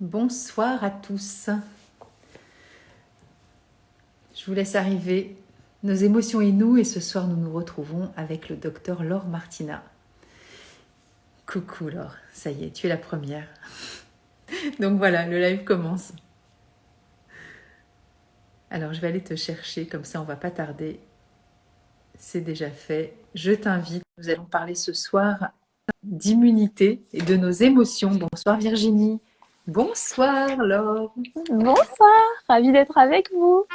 Bonsoir à tous. Je vous laisse arriver nos émotions et nous, et ce soir nous nous retrouvons avec le docteur Laure Martina. Coucou Laure, ça y est, tu es la première. Donc voilà, le live commence. Alors je vais aller te chercher, comme ça on va pas tarder. C'est déjà fait. Je t'invite. Nous allons parler ce soir d'immunité et de nos émotions. Bonsoir Virginie. Bonsoir Laure. Bonsoir, ravie d'être avec vous.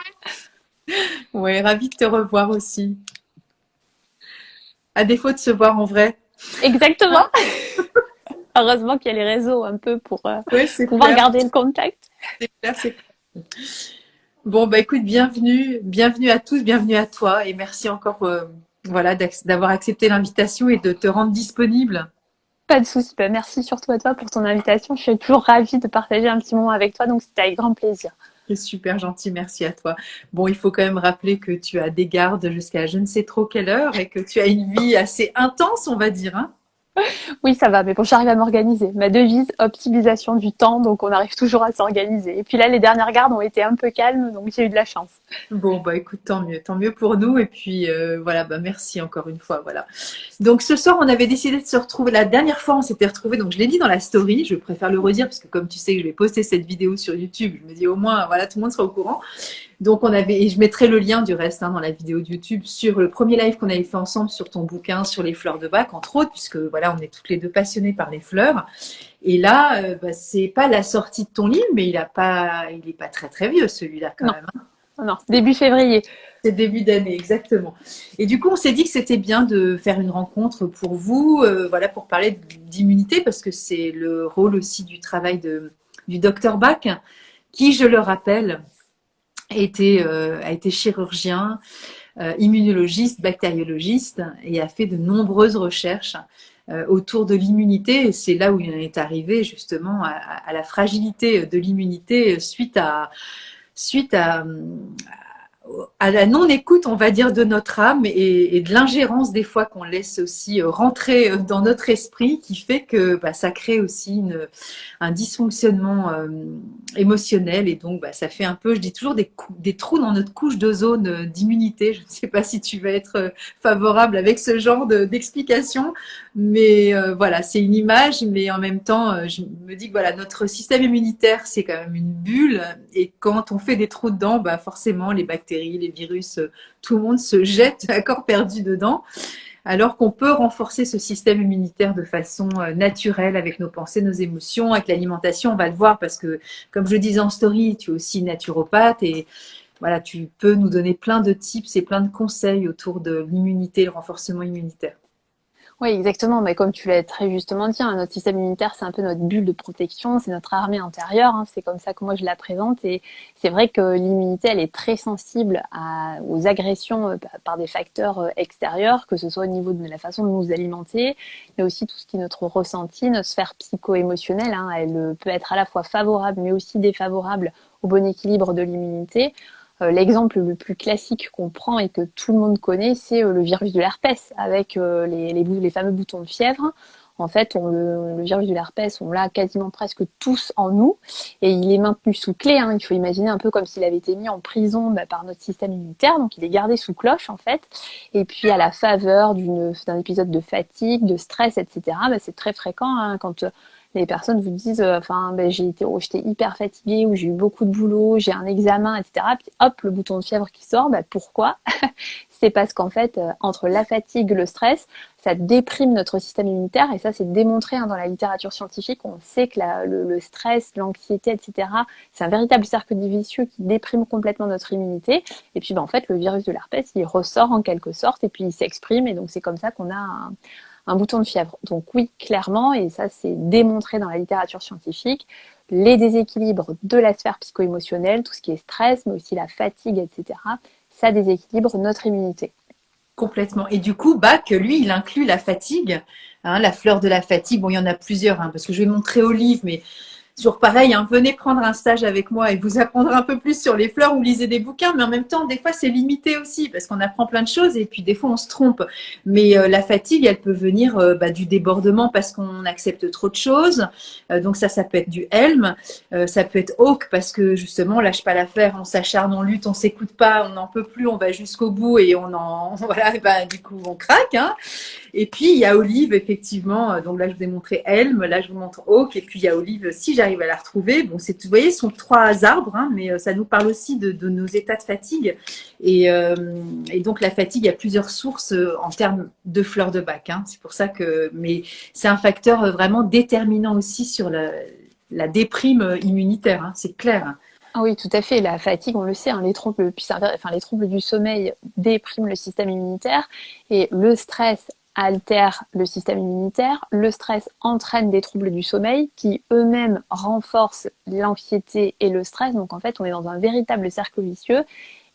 Ouais, ravie de te revoir aussi. À défaut de se voir en vrai. Exactement. Heureusement qu'il y a les réseaux un peu pour Ouais, c'est pouvoir clair. garder le contact. C'est clair, c'est clair. Bon, bah écoute, bienvenue à tous, bienvenue à toi, et merci encore, voilà, d'avoir accepté l'invitation et de te rendre disponible. Pas de souci. Bah, merci surtout à toi pour ton invitation. Je suis toujours ravie de partager un petit moment avec toi, donc c'était avec grand plaisir. C'est super gentil, merci à toi. Bon, il faut quand même rappeler que tu as des gardes jusqu'à je ne sais trop quelle heure et que tu as une vie assez intense, on va dire, hein. Oui, ça va, mais bon, j'arrive à m'organiser. Ma devise, optimisation du temps, donc on arrive toujours à s'organiser. Et puis là, les dernières gardes ont été un peu calmes, donc j'ai eu de la chance. Bon, bah écoute, tant mieux pour nous. Et puis voilà, bah merci encore une fois, voilà. Donc ce soir, on avait décidé de se retrouver. La dernière fois, on s'était retrouvés. Donc je l'ai dit dans la story. Je préfère le redire parce que comme tu sais que je vais poster cette vidéo sur YouTube, je me dis au moins, voilà, tout le monde sera au courant. Donc on avait, et je mettrai le lien du reste dans la vidéo de YouTube sur le premier live qu'on avait fait ensemble sur ton bouquin sur les fleurs de bac, entre autres, puisque voilà, on est toutes les deux passionnées par les fleurs. Et là, bah, c'est pas la sortie de ton livre, mais il est pas très très vieux celui-là quand Non, même. non, début février. C'est début d'année, exactement. Et du coup, on s'est dit que c'était bien de faire une rencontre pour vous, voilà, pour parler d'immunité, parce que c'est le rôle aussi du travail du docteur Bach, qui, je le rappelle, a été chirurgien, immunologiste, bactériologiste, et a fait de nombreuses recherches autour de l'immunité. Et c'est là où il en est arrivé justement à la fragilité de l'immunité suite à la non-écoute, on va dire, de notre âme et de l'ingérence des fois qu'on laisse aussi rentrer dans notre esprit, qui fait que bah, ça crée aussi un dysfonctionnement émotionnel, et donc bah, ça fait un peu, je dis toujours, des trous dans notre couche d'ozone d'immunité. Je ne sais pas si tu vas être favorable avec ce genre d'explication, mais voilà, c'est une image, mais en même temps, je me dis que voilà, notre système immunitaire, c'est quand même une bulle, et quand on fait des trous dedans, bah forcément, les bactéries, les virus, tout le monde se jette à corps perdu dedans, alors qu'on peut renforcer ce système immunitaire de façon naturelle avec nos pensées, nos émotions, avec l'alimentation. On va le voir parce que, comme je le disais en story, tu es aussi naturopathe, et voilà, tu peux nous donner plein de tips et plein de conseils autour de l'immunité, le renforcement immunitaire. Oui, exactement. Mais comme tu l'as très justement dit, hein, notre système immunitaire, c'est un peu notre bulle de protection, c'est notre armée intérieure. Hein, c'est comme ça que moi je la présente. Et c'est vrai que l'immunité, elle est très sensible aux agressions par des facteurs extérieurs, que ce soit au niveau de la façon de nous alimenter, mais aussi tout ce qui est notre ressenti, notre sphère psycho-émotionnelle. Hein, elle peut être à la fois favorable, mais aussi défavorable au bon équilibre de l'immunité. L'exemple le plus classique qu'on prend et que tout le monde connaît, c'est le virus de l'herpès, avec les fameux boutons de fièvre. En fait, le virus de l'herpès, on l'a quasiment presque tous en nous, et il est maintenu sous clé. Hein. Il faut imaginer un peu comme s'il avait été mis en prison par notre système immunitaire, donc il est gardé sous cloche en fait. Et puis à la faveur d'un épisode de fatigue, de stress, etc., c'est très fréquent hein, quand les personnes vous disent enfin j'étais hyper fatiguée ou j'ai eu beaucoup de boulot, j'ai un examen, etc. Puis hop, le bouton de fièvre qui sort. Pourquoi? C'est parce qu'en fait, entre la fatigue, le stress, ça déprime notre système immunitaire, et ça c'est démontré hein, dans la littérature scientifique. On sait que le stress, l'anxiété, etc., c'est un véritable cercle vicieux qui déprime complètement notre immunité. Et puis en fait, le virus de l'herpès, il ressort en quelque sorte, et puis il s'exprime, et donc c'est comme ça qu'on a un bouton de fièvre. Donc oui, clairement, et ça c'est démontré dans la littérature scientifique, les déséquilibres de la sphère psycho-émotionnelle, tout ce qui est stress, mais aussi la fatigue, etc., ça déséquilibre notre immunité. Complètement. Et du coup, Bach, lui, il inclut la fatigue, hein, la fleur de la fatigue. Bon, il y en a plusieurs, hein, parce que je vais montrer au livre, mais toujours pareil, hein, venez prendre un stage avec moi et vous apprendre un peu plus sur les fleurs ou lisez des bouquins, mais en même temps, des fois, c'est limité aussi parce qu'on apprend plein de choses et puis des fois, on se trompe. Mais la fatigue, elle peut venir du débordement parce qu'on accepte trop de choses. Donc ça peut être du Helm, ça peut être Hawk parce que justement, on lâche pas l'affaire, on s'acharne, on lutte, on s'écoute pas, on n'en peut plus, on va jusqu'au bout et voilà, du coup, on craque, hein. Et puis, il y a Olive, effectivement. Donc là, je vous ai montré Helm. Là, je vous montre Hawk. Et puis, il y a Olive, si j'arrive à la retrouver. Bon, vous voyez, ce sont 3 arbres, hein, mais ça nous parle aussi de nos états de fatigue. Et donc, la fatigue, il y a plusieurs sources en termes de fleurs de bac, hein. C'est pour ça que… Mais c'est un facteur vraiment déterminant aussi sur la déprime immunitaire, hein, c'est clair. Ah oui, tout à fait. La fatigue, on le sait, hein, les troubles du sommeil dépriment le système immunitaire et le stress altère le système immunitaire. Le stress entraîne des troubles du sommeil qui eux-mêmes renforcent l'anxiété et le stress. Donc en fait, on est dans un véritable cercle vicieux.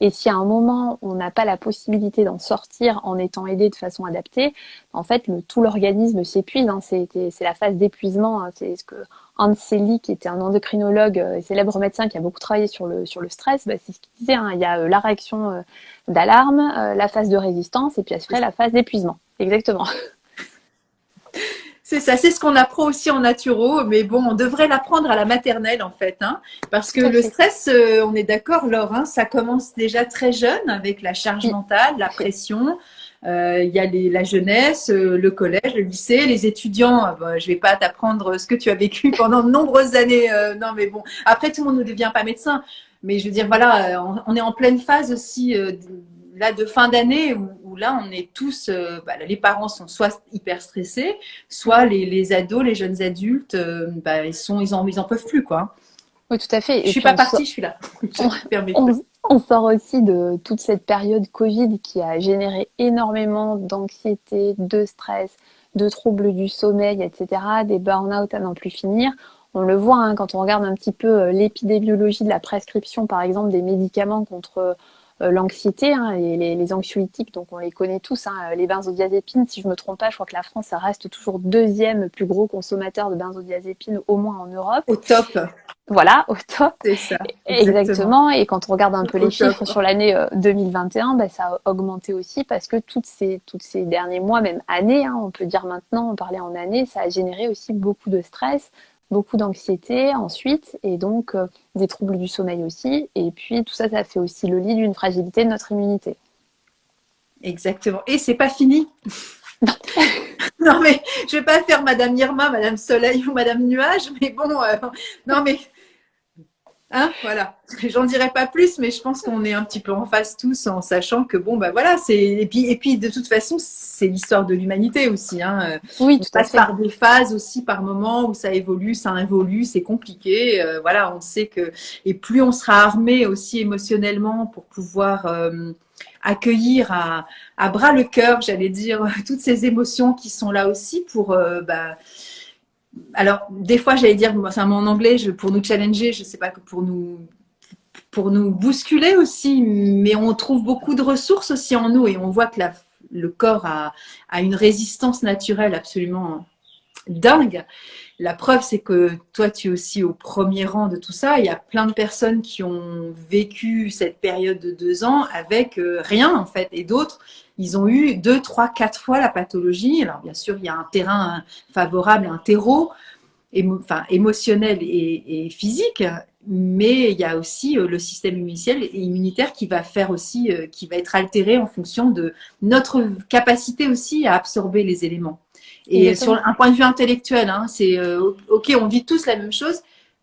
Et si à un moment, on n'a pas la possibilité d'en sortir en étant aidé de façon adaptée, en fait, tout l'organisme s'épuise, hein. C'est la phase d'épuisement, hein. C'est ce que Hans Selye, qui était un endocrinologue et célèbre médecin qui a beaucoup travaillé sur le stress, c'est ce qu'il disait, hein. Il y a la réaction d'alarme, la phase de résistance et puis après la phase d'épuisement. Exactement. C'est ça, c'est ce qu'on apprend aussi en naturo, mais bon, on devrait l'apprendre à la maternelle en fait, hein, parce que le stress, on est d'accord, Laure, hein, ça commence déjà très jeune avec la charge mentale, la pression. Il y a la jeunesse, le collège, le lycée, les étudiants. Je vais pas t'apprendre ce que tu as vécu pendant de nombreuses années. Non, mais bon, après tout le monde ne devient pas médecin, mais je veux dire, voilà, on est en pleine phase aussi. Là de fin d'année où là on est tous les parents sont soit hyper stressés, soit les ados, les jeunes adultes ils en peuvent plus, quoi. Oui, tout à fait. Je suis pas partie, je suis là. On sort aussi de toute cette période Covid qui a généré énormément d'anxiété, de stress, de troubles du sommeil, etc., des burn-out à n'en plus finir. On le voit, hein, quand on regarde un petit peu l'épidémiologie de la prescription, par exemple, des médicaments contre l'anxiété, hein, les anxiolytiques, donc on les connaît tous, hein, les benzodiazépines, si je me trompe pas, je crois que la France, ça reste toujours 2e plus gros consommateur de benzodiazépines, au moins en Europe. Au top. Voilà, au top. C'est ça. Exactement. Et quand on regarde un peu les chiffres sur l'année 2021, ça a augmenté aussi parce que toutes ces derniers mois, même années, hein, on peut dire maintenant, on parlait en années, ça a généré aussi beaucoup de stress, beaucoup d'anxiété ensuite, et donc des troubles du sommeil aussi. Et puis tout ça, ça fait aussi le lit d'une fragilité de notre immunité. Exactement. Et c'est pas fini. Non, mais je vais pas faire Madame Irma, Madame Soleil ou Madame Nuage, mais bon, non, mais hein, voilà. J'en dirai pas plus, mais je pense qu'on est un petit peu en phase tous en sachant que bon, voilà, et puis de toute façon, c'est l'histoire de l'humanité aussi, hein. Oui, on passe par des phases aussi, par moments où ça évolue, c'est compliqué. Voilà, on sait que et plus on sera armé aussi émotionnellement pour pouvoir accueillir à bras le cœur, j'allais dire, toutes ces émotions qui sont là aussi pour alors, des fois, j'allais dire, c'est un mot en anglais, pour nous challenger, je sais pas, que pour nous bousculer aussi, mais on trouve beaucoup de ressources aussi en nous et on voit que le corps a une résistance naturelle absolument dingue. La preuve, c'est que toi, tu es aussi au premier rang de tout ça. Il y a plein de personnes qui ont vécu cette période de 2 ans avec rien, en fait. Et d'autres, ils ont eu 2, 3, 4 fois la pathologie. Alors, bien sûr, il y a un terrain favorable, un terreau émotionnel et physique. Mais il y a aussi le système immunitaire qui va faire aussi, qui va être altéré en fonction de notre capacité aussi à absorber les éléments. Et exactement. Sur un point de vue intellectuel, hein, c'est ok, on vit tous la même chose,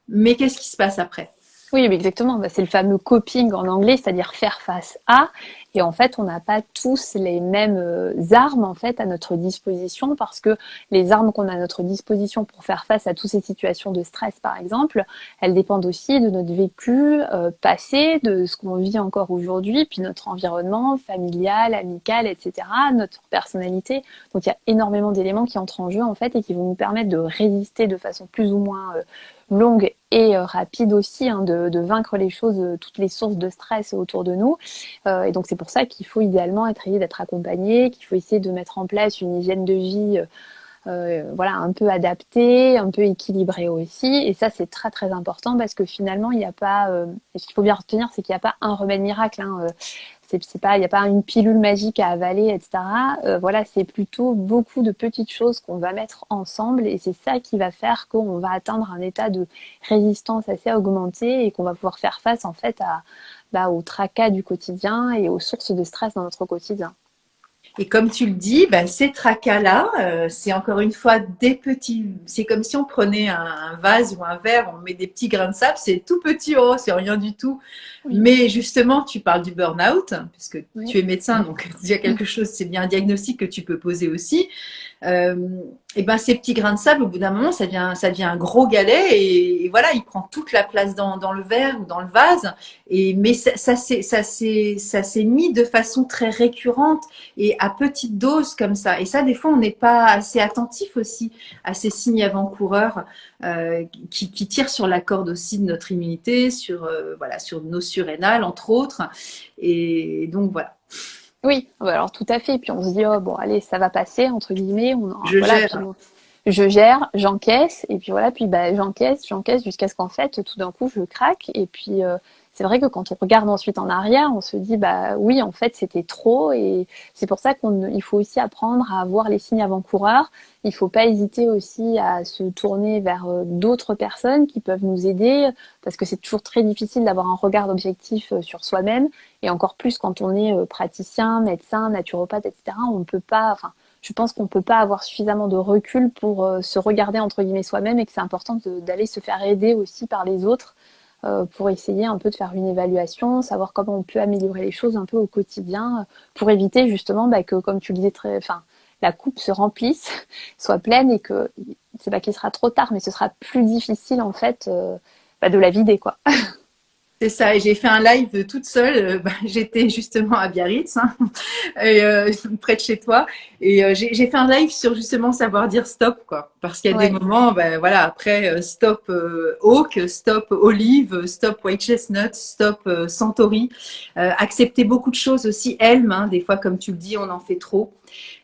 mais qu'est-ce qui se passe après? Oui, mais exactement. C'est le fameux coping en anglais, c'est-à-dire faire face à. Et en fait, on n'a pas tous les mêmes armes en fait à notre disposition parce que les armes qu'on a à notre disposition pour faire face à toutes ces situations de stress, par exemple, elles dépendent aussi de notre vécu passé, de ce qu'on vit encore aujourd'hui, puis notre environnement familial, amical, etc., notre personnalité. Donc, il y a énormément d'éléments qui entrent en jeu en fait et qui vont nous permettre de résister de façon plus ou moins longue et rapide aussi, hein, de vaincre les choses, toutes les sources de stress autour de nous. Et donc c'est pour ça qu'il faut idéalement essayer d'être accompagné, qu'il faut essayer de mettre en place une hygiène de vie voilà, un peu adapté, un peu équilibré aussi. Et ça, c'est très très important parce que finalement, il n'y a pas, ce qu'il faut bien retenir, c'est qu'il n'y a pas un remède miracle. Hein, c'est pas, il n'y a pas une pilule magique à avaler, etc. Voilà, c'est plutôt beaucoup de petites choses qu'on va mettre ensemble et c'est ça qui va faire qu'on va atteindre un état de résistance assez augmenté et qu'on va pouvoir faire face en fait au tracas du quotidien et aux sources de stress dans notre quotidien. Et comme tu le dis, bah, ces tracas-là, c'est encore une fois des petits. C'est comme si on prenait un vase ou un verre, on met des petits grains de sable, c'est tout petit, oh, c'est rien du tout. Oui, Mais justement, tu parles du burn-out, puisque oui, tu es médecin, donc il y a quelque chose, c'est bien un diagnostic que tu peux poser aussi. Euh, et ben ces petits grains de sable, au bout d'un moment, ça devient un gros galet et voilà, il prend toute la place dans le verre ou dans le vase. Et mais ça s'est mis de façon très récurrente et à petite dose comme ça. Et ça, des fois, on n'est pas assez attentif aussi à ces signes avant-coureurs qui tirent sur la corde aussi de notre immunité, sur voilà, sur nos surrénales entre autres. Et donc voilà, oui, bah alors tout à fait. Puis on se dit, oh bon, allez, ça va passer, entre guillemets. je Voilà, puis gère. bon, je gère, j'encaisse, et puis voilà, puis bah, j'encaisse jusqu'à ce qu'en fait, tout d'un coup, je craque. Et puis, c'est vrai que quand on regarde ensuite en arrière, on se dit, bah oui, en fait, c'était trop. Et c'est pour ça il faut aussi apprendre à voir les signes avant-coureurs. Il faut pas hésiter aussi à se tourner vers d'autres personnes qui peuvent nous aider, parce que c'est toujours très difficile d'avoir un regard objectif sur soi-même. Et encore plus quand on est praticien, médecin, naturopathe, etc. On peut pas, enfin, je pense qu'on peut pas avoir suffisamment de recul pour se regarder entre guillemets soi-même et que c'est important d'aller se faire aider aussi par les autres pour essayer un peu de faire une évaluation, savoir comment on peut améliorer les choses un peu au quotidien pour éviter justement bah, que, comme tu le disais enfin, la coupe se remplisse, soit pleine et que c'est pas qu'il sera trop tard, mais ce sera plus difficile en fait bah, de la vider quoi. C'est ça, et j'ai fait un live toute seule. Bah, j'étais justement à Biarritz, hein, et, près de chez toi, et j'ai fait un live sur justement savoir dire stop, quoi. Parce qu'il y a des Ouais, moments, ben voilà, après stop oak, stop olive, stop white chestnut, stop centauri. Accepter beaucoup de choses aussi, elm, hein, des fois, comme tu le dis, on en fait trop.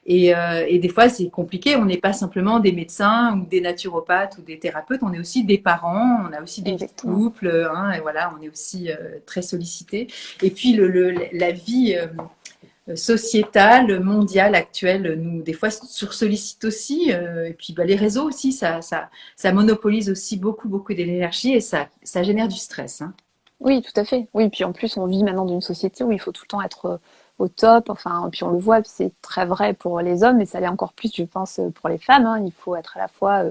Et des fois, c'est compliqué. On n'est pas simplement des médecins ou des naturopathes ou des thérapeutes. On est aussi des parents. On a aussi des vies de exactement. couple. Hein, et voilà, on est aussi très sollicité. Et puis, la vie sociétale, mondiale, actuelle, nous, des fois, sursollicite aussi. Et puis, bah, les réseaux aussi, ça monopolise aussi beaucoup, beaucoup d'énergie et ça génère du stress. Hein. Oui, tout à fait. Oui, puis en plus, on vit maintenant dans une société où il faut tout le temps être au top. Enfin, puis on le voit, c'est très vrai pour les hommes, mais ça l'est encore plus, je pense, pour les femmes. Hein. Il faut être à la fois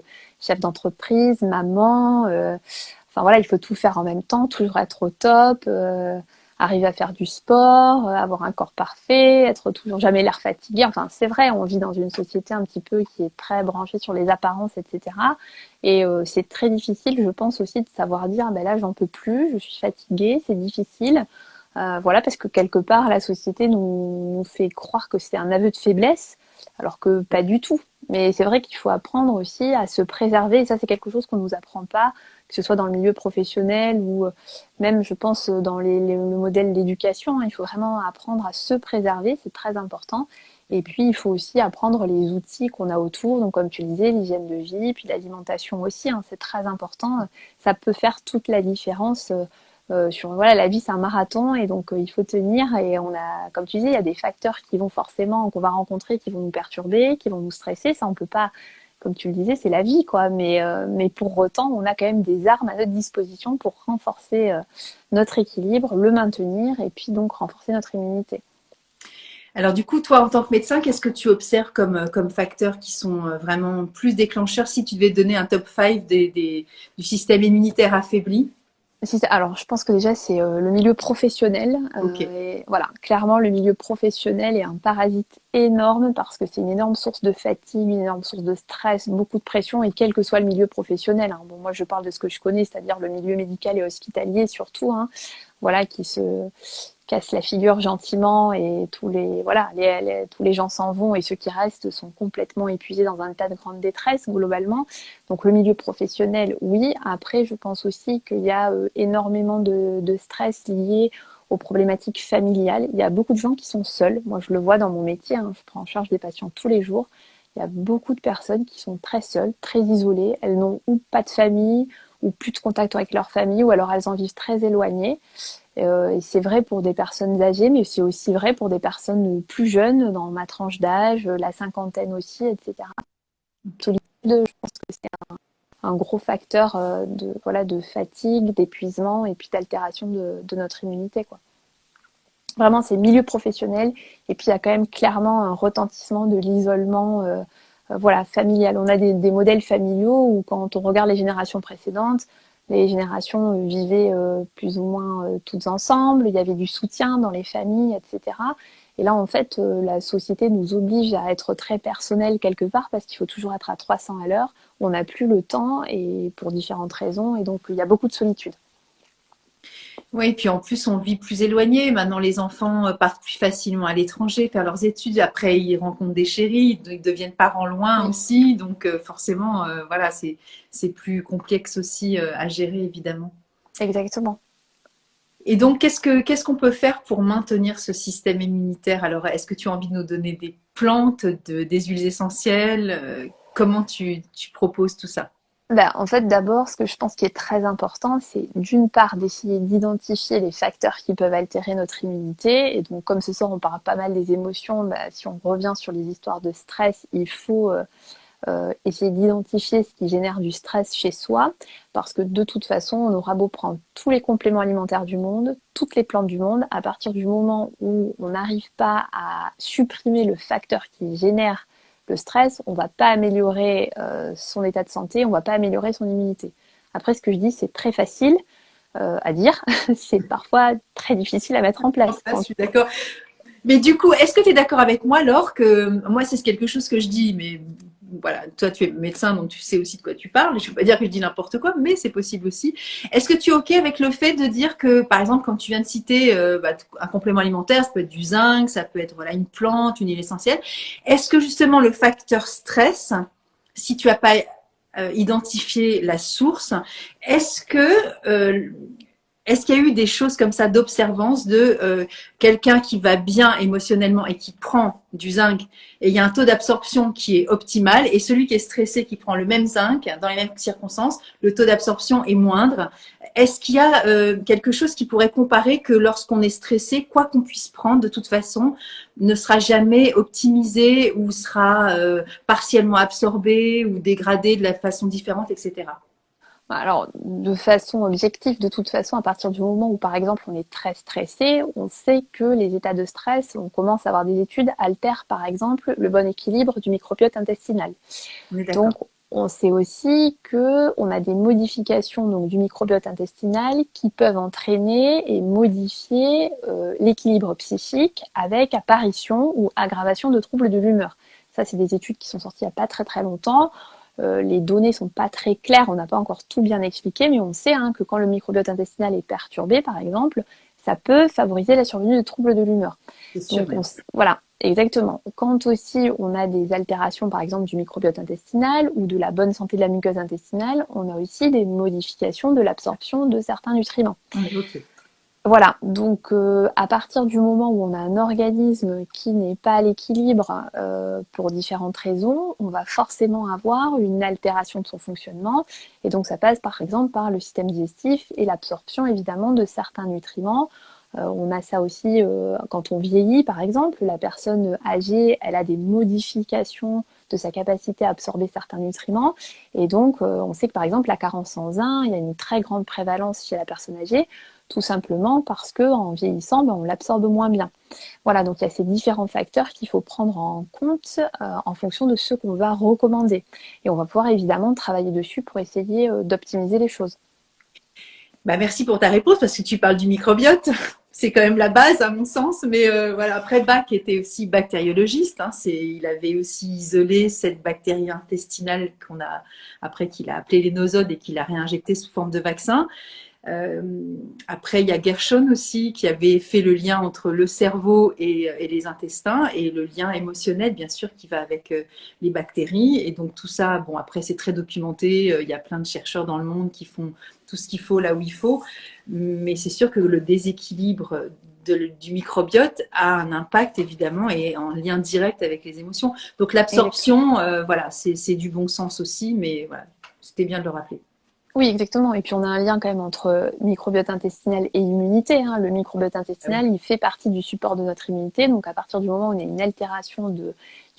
chef d'entreprise, maman. Enfin voilà, il faut tout faire en même temps, toujours être au top, arriver à faire du sport, avoir un corps parfait, être toujours jamais l'air fatigué. Enfin, c'est vrai, on vit dans une société un petit peu qui est très branchée sur les apparences, etc. Et c'est très difficile, je pense aussi, de savoir dire, ben là, j'en peux plus, je suis fatiguée, c'est difficile. Voilà, parce que quelque part, la société nous fait croire que c'est un aveu de faiblesse, alors que pas du tout. Mais c'est vrai qu'il faut apprendre aussi à se préserver, et ça, c'est quelque chose qu'on nous apprend pas, que ce soit dans le milieu professionnel ou même, je pense, dans le modèle d'éducation. Hein. Il faut vraiment apprendre à se préserver, c'est très important. Et puis, il faut aussi apprendre les outils qu'on a autour. Donc, comme tu le disais, l'hygiène de vie, puis l'alimentation aussi, hein, c'est très important. Ça peut faire toute la différence. Sur voilà, la vie c'est un marathon et donc il faut tenir et on a, comme tu dis, il y a des facteurs qui vont forcément qu'on va rencontrer, qui vont nous perturber, qui vont nous stresser. Ça on peut pas, comme tu le disais, c'est la vie quoi. Mais pour autant, on a quand même des armes à notre disposition pour renforcer notre équilibre, le maintenir et puis donc renforcer notre immunité. Alors du coup, toi, en tant que médecin, qu'est-ce que tu observes comme facteurs qui sont vraiment plus déclencheurs si tu devais donner un top 5 du système immunitaire affaibli? Alors, je pense que déjà, c'est le milieu professionnel. Ok. Et voilà, clairement, le milieu professionnel est un parasite énorme parce que c'est une énorme source de fatigue, une énorme source de stress, beaucoup de pression, et quel que soit le milieu professionnel. Hein. Bon, moi, je parle de ce que je connais, c'est-à-dire le milieu médical et hospitalier surtout. Hein, voilà, qui se casse la figure gentiment et tous les gens s'en vont et ceux qui restent sont complètement épuisés dans un état de grande détresse globalement. Donc le milieu professionnel, oui. Après, je pense aussi qu'il y a énormément de stress lié aux problématiques familiales. Il y a beaucoup de gens qui sont seuls. Moi, je le vois dans mon métier. Hein, je prends en charge des patients tous les jours. il y a beaucoup de personnes qui sont très seules, très isolées. Elles n'ont ou pas de famille, ou plus de contact avec leur famille, ou alors elles en vivent très éloignées. Et c'est vrai pour des personnes âgées, mais c'est aussi vrai pour des personnes plus jeunes, dans ma tranche d'âge, la cinquantaine aussi, etc. Solitude, je pense que c'est un gros facteur de fatigue, d'épuisement et puis d'altération de notre immunité, quoi. Vraiment, c'est milieu professionnel. Et puis, il y a quand même clairement un retentissement de l'isolement familial. On a des modèles familiaux où, quand on regarde les générations précédentes, les générations vivaient plus ou moins toutes ensemble. Il y avait du soutien dans les familles, etc. Et là, en fait, la société nous oblige à être très personnel quelque part parce qu'il faut toujours être à 300 à l'heure. On n'a plus le temps et pour différentes raisons. Et donc, il y a beaucoup de solitude. Oui, puis en plus, on vit plus éloigné. Maintenant, les enfants partent plus facilement à l'étranger, faire leurs études. Après, ils rencontrent des chéris, ils deviennent parents loin aussi. Donc, forcément, voilà, c'est plus complexe aussi à gérer, évidemment. Exactement. Et donc, qu'est-ce qu'on peut faire pour maintenir ce système immunitaire? Alors, est-ce que tu as envie de nous donner des plantes, des huiles essentielles? Comment tu proposes tout ça? Ben, en fait, d'abord, ce que je pense qui est très important, c'est d'une part d'essayer d'identifier les facteurs qui peuvent altérer notre immunité. Et donc, comme ce soir, on parle pas mal des émotions, ben, si on revient sur les histoires de stress, il faut essayer d'identifier ce qui génère du stress chez soi, parce que de toute façon, on aura beau prendre tous les compléments alimentaires du monde, toutes les plantes du monde, à partir du moment où on n'arrive pas à supprimer le facteur qui génère le stress, on va pas améliorer son état de santé, on va pas améliorer son immunité. Après, ce que je dis, c'est très facile à dire, c'est parfois très difficile à mettre en place. Je suis d'accord. Mais du coup, est-ce que tu es d'accord avec moi, Laure, que moi, c'est quelque chose que je dis, mais voilà, toi, tu es médecin, donc tu sais aussi de quoi tu parles. Je ne veux pas dire que je dis n'importe quoi, mais c'est possible aussi. Est-ce que tu es OK avec le fait de dire que, par exemple, quand tu viens de citer un complément alimentaire, ça peut être du zinc, ça peut être voilà, une plante, une huile essentielle. Est-ce que justement le facteur stress, si tu n'as pas identifié la source, est-ce que est-ce qu'il y a eu des choses comme ça d'observance de quelqu'un qui va bien émotionnellement et qui prend du zinc et il y a un taux d'absorption qui est optimal et celui qui est stressé qui prend le même zinc dans les mêmes circonstances, le taux d'absorption est moindre. Est-ce qu'il y a quelque chose qui pourrait comparer que lorsqu'on est stressé, quoi qu'on puisse prendre, de toute façon, ne sera jamais optimisé ou sera partiellement absorbé ou dégradé de la façon différente, etc. Alors, de façon objective, de toute façon, à partir du moment où, par exemple, on est très stressé, on sait que les états de stress, on commence à avoir des études, altèrent, par exemple, le bon équilibre du microbiote intestinal. On est Donc, d'accord. on sait aussi que on a des modifications donc, du microbiote intestinal qui peuvent entraîner et modifier l'équilibre psychique avec apparition ou aggravation de troubles de l'humeur. Ça, c'est des études qui sont sorties il n'y a pas très très longtemps. Les données sont pas très claires, on n'a pas encore tout bien expliqué, mais on sait que quand le microbiote intestinal est perturbé, par exemple, ça peut favoriser la survenue de troubles de l'humeur. C'est sûr Donc même. voilà, exactement. Quand aussi on a des altérations, par exemple, du microbiote intestinal ou de la bonne santé de la muqueuse intestinale, on a aussi des modifications de l'absorption de certains nutriments. Ok. Voilà, donc à partir du moment où on a un organisme qui n'est pas à l'équilibre pour différentes raisons, on va forcément avoir une altération de son fonctionnement. Et donc ça passe par exemple par le système digestif et l'absorption évidemment de certains nutriments. On a ça aussi quand on vieillit par exemple. La personne âgée, elle a des modifications de sa capacité à absorber certains nutriments. Et donc on sait que par exemple la carence en zinc, il y a une très grande prévalence chez la personne âgée tout simplement parce qu'en vieillissant, on l'absorbe moins bien. Voilà, donc il y a ces différents facteurs qu'il faut prendre en compte en fonction de ce qu'on va recommander. Et on va pouvoir évidemment travailler dessus pour essayer d'optimiser les choses. Bah, merci pour ta réponse parce que tu parles du microbiote. C'est quand même la base à mon sens. Mais voilà, après, Bach était aussi bactériologiste. Il avait aussi isolé cette bactérie intestinale après qu'il a appelé les nosodes et qu'il a réinjecté sous forme de vaccin. Euh, Après, il y a Gershon aussi qui avait fait le lien entre le cerveau et les intestins et le lien émotionnel, bien sûr, qui va avec les bactéries. Et donc tout ça, bon, après, c'est très documenté. Il y a plein de chercheurs dans le monde qui font tout ce qu'il faut là où il faut. Mais c'est sûr que le déséquilibre du microbiote a un impact évidemment et en lien direct avec les émotions. Donc l'absorption, voilà, c'est du bon sens aussi, mais voilà, c'était bien de le rappeler. Oui, exactement. Et puis on a un lien quand même entre microbiote intestinal et immunité, hein. Le microbiote Ah oui. intestinal, il fait partie du support de notre immunité. Donc à partir du moment où on a une altération du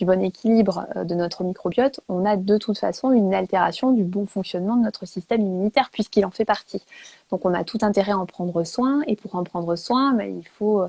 bon équilibre de notre microbiote, on a de toute façon une altération du bon fonctionnement de notre système immunitaire puisqu'il en fait partie. Donc on a tout intérêt à en prendre soin. Et pour en prendre soin, ben, il faut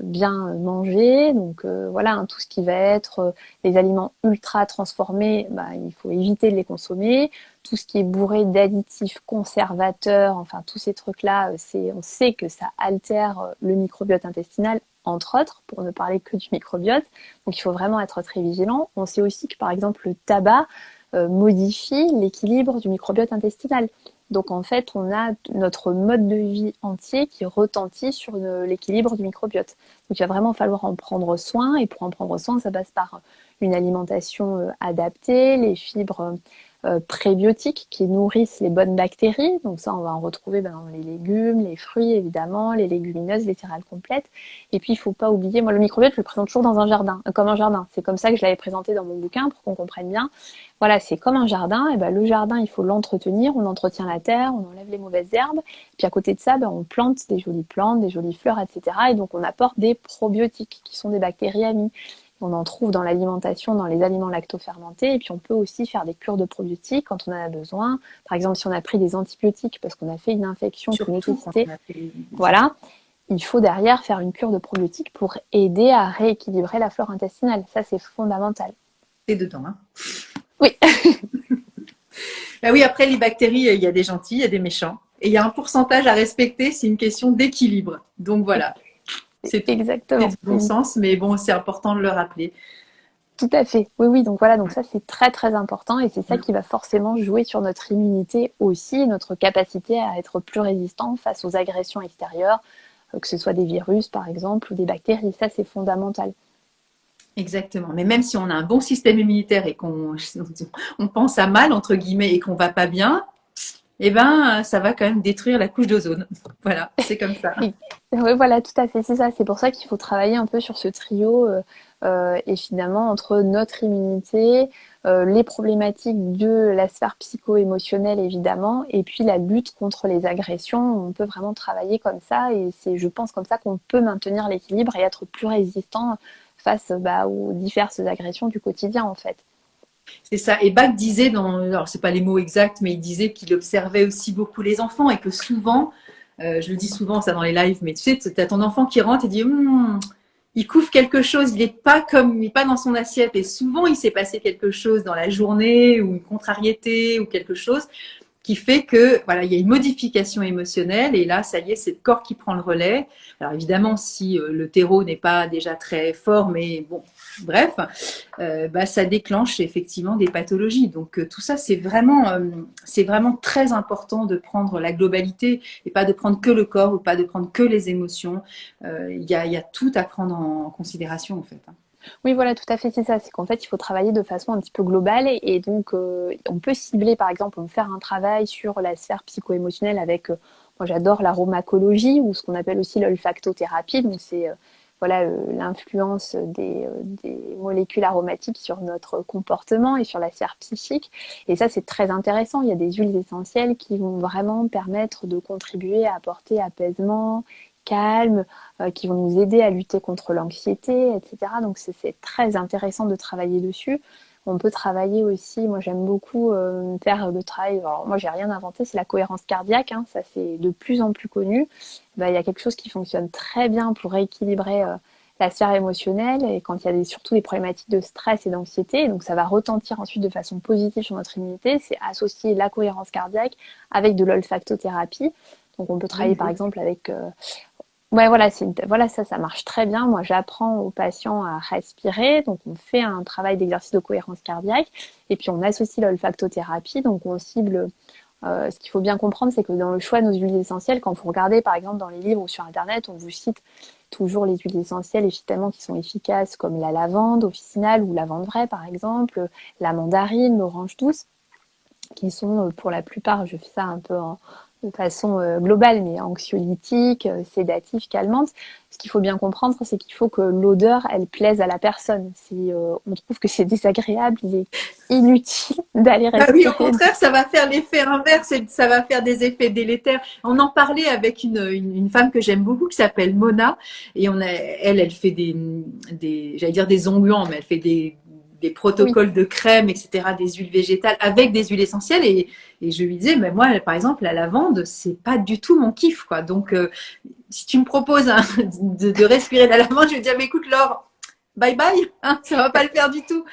bien manger. Donc voilà, hein, tout ce qui va être les aliments ultra transformés, bah, il faut éviter de les consommer. Tout ce qui est bourré d'additifs conservateurs, enfin tous ces trucs-là, on sait que ça altère le microbiote intestinal, entre autres, pour ne parler que du microbiote. Donc il faut vraiment être très vigilant. On sait aussi que par exemple le tabac modifie l'équilibre du microbiote intestinal. Donc en fait, on a notre mode de vie entier qui retentit sur l'équilibre du microbiote. Donc il va vraiment falloir en prendre soin. Et pour en prendre soin, ça passe par une alimentation adaptée, les fibres prébiotiques qui nourrissent les bonnes bactéries. Donc ça, on va en retrouver dans les légumes, les fruits évidemment, les légumineuses, les céréales complètes. Et puis il faut pas oublier, moi le microbiote, je le présente toujours dans un jardin, comme un jardin. C'est comme ça que je l'avais présenté dans mon bouquin pour qu'on comprenne bien. Voilà, c'est comme un jardin. Et ben le jardin, il faut l'entretenir. On entretient la terre, on enlève les mauvaises herbes. Puis à côté de ça, ben, on plante des jolies plantes, des jolies fleurs, etc. Et donc on apporte des probiotiques qui sont des bactéries amies. On en trouve dans l'alimentation, dans les aliments lactofermentés. Et puis on peut aussi faire des cures de probiotiques quand on en a besoin. Par exemple, si on a pris des antibiotiques parce qu'on a fait une infection qui Surtout quand nécessitait, on a fait les études. voilà, il faut derrière faire une cure de probiotiques pour aider à rééquilibrer la flore intestinale. Ça, c'est fondamental. C'est dedans, hein. Oui, Bah oui, après les bactéries, il y a des gentils, il y a des méchants. Et il y a un pourcentage à respecter, c'est une question d'équilibre. Donc voilà, c'est tout. C'est exactement. du bon sens, mais bon, c'est important de le rappeler. Tout à fait. Oui, oui. Donc voilà, donc ça c'est très très important et c'est ça qui va forcément jouer sur notre immunité aussi, notre capacité à être plus résistant face aux agressions extérieures, que ce soit des virus par exemple ou des bactéries. Ça c'est fondamental. Exactement. Mais même si on a un bon système immunitaire et qu'on on pense à mal, entre guillemets, et qu'on va pas bien, eh ben, ça va quand même détruire la couche d'ozone. Voilà, c'est comme ça. Et, ouais, voilà, tout à fait, c'est ça. C'est pour ça qu'il faut travailler un peu sur ce trio et finalement entre notre immunité, les problématiques de la sphère psycho-émotionnelle évidemment, et puis la lutte contre les agressions. On peut vraiment travailler comme ça et c'est, je pense, comme ça qu'on peut maintenir l'équilibre et être plus résistant face bah, aux diverses agressions du quotidien en fait. C'est ça. Et Bach disait alors c'est pas les mots exacts, mais il disait qu'il observait aussi beaucoup les enfants et que souvent, je le dis souvent ça dans les lives, mais tu sais, tu as ton enfant qui rentre et dit, il couvre quelque chose, il est pas dans son assiette. Et souvent, il s'est passé quelque chose dans la journée ou une contrariété ou quelque chose qui fait que voilà, il y a une modification émotionnelle et là, ça y est, c'est le corps qui prend le relais. Alors évidemment, si le terreau n'est pas déjà très fort, mais bon, bref, bah, ça déclenche effectivement des pathologies. Donc tout ça, c'est vraiment très important de prendre la globalité et pas de prendre que le corps ou pas de prendre que les émotions. Il y a tout à prendre en considération en fait, hein. Oui, voilà, tout à fait, c'est ça. C'est qu'en fait, il faut travailler de façon un petit peu globale et donc on peut cibler, par exemple, on peut faire un travail sur la sphère psycho-émotionnelle avec, moi j'adore l'aromacologie ou ce qu'on appelle aussi l'olfactothérapie. Donc c'est voilà l'influence des molécules aromatiques sur notre comportement et sur la sphère psychique. Et ça, c'est très intéressant. Il y a des huiles essentielles qui vont vraiment permettre de contribuer à apporter apaisement, calme, qui vont nous aider à lutter contre l'anxiété, etc. Donc c'est très intéressant de travailler dessus. On peut travailler aussi, moi j'aime beaucoup faire le travail, alors moi j'ai rien inventé, c'est la cohérence cardiaque, hein, ça c'est de plus en plus connu. Ben, il y a quelque chose qui fonctionne très bien pour rééquilibrer la sphère émotionnelle et quand il y a surtout des problématiques de stress et d'anxiété, donc ça va retentir ensuite de façon positive sur notre immunité, c'est associer la cohérence cardiaque avec de l'olfactothérapie. Donc on peut travailler Oui, par oui. exemple avec ouais, voilà, voilà, ça marche très bien. Moi, j'apprends aux patients à respirer. Donc, on fait un travail d'exercice de cohérence cardiaque. Et puis, on associe l'olfactothérapie. Donc, on cible. Ce qu'il faut bien comprendre, c'est que dans le choix de nos huiles essentielles, quand vous regardez, par exemple, dans les livres ou sur Internet, on vous cite toujours les huiles essentielles, évidemment, qui sont efficaces, comme la lavande officinale ou lavande vraie, par exemple, la mandarine, l'orange douce qui sont pour la plupart, je fais ça un peu de façon globale, mais anxiolytique, sédative, calmante. Ce qu'il faut bien comprendre, c'est qu'il faut que l'odeur, elle plaise à la personne. Si on trouve que c'est désagréable, il est inutile d'aller Bah oui, au respirer. contraire, ça va faire l'effet inverse et ça va faire des effets délétères. On en parlait avec une femme que j'aime beaucoup qui s'appelle Mona et elle fait j'allais dire des onguents, mais elle fait des Oui, protocoles de crème, etc., des huiles végétales avec des huiles essentielles et je lui disais, mais moi, par exemple, la lavande, c'est pas du tout mon kiff, quoi. Donc, si tu me proposes de respirer la lavande, je vais dire, mais écoute, Laure, bye bye, hein, ça va pas le faire du tout.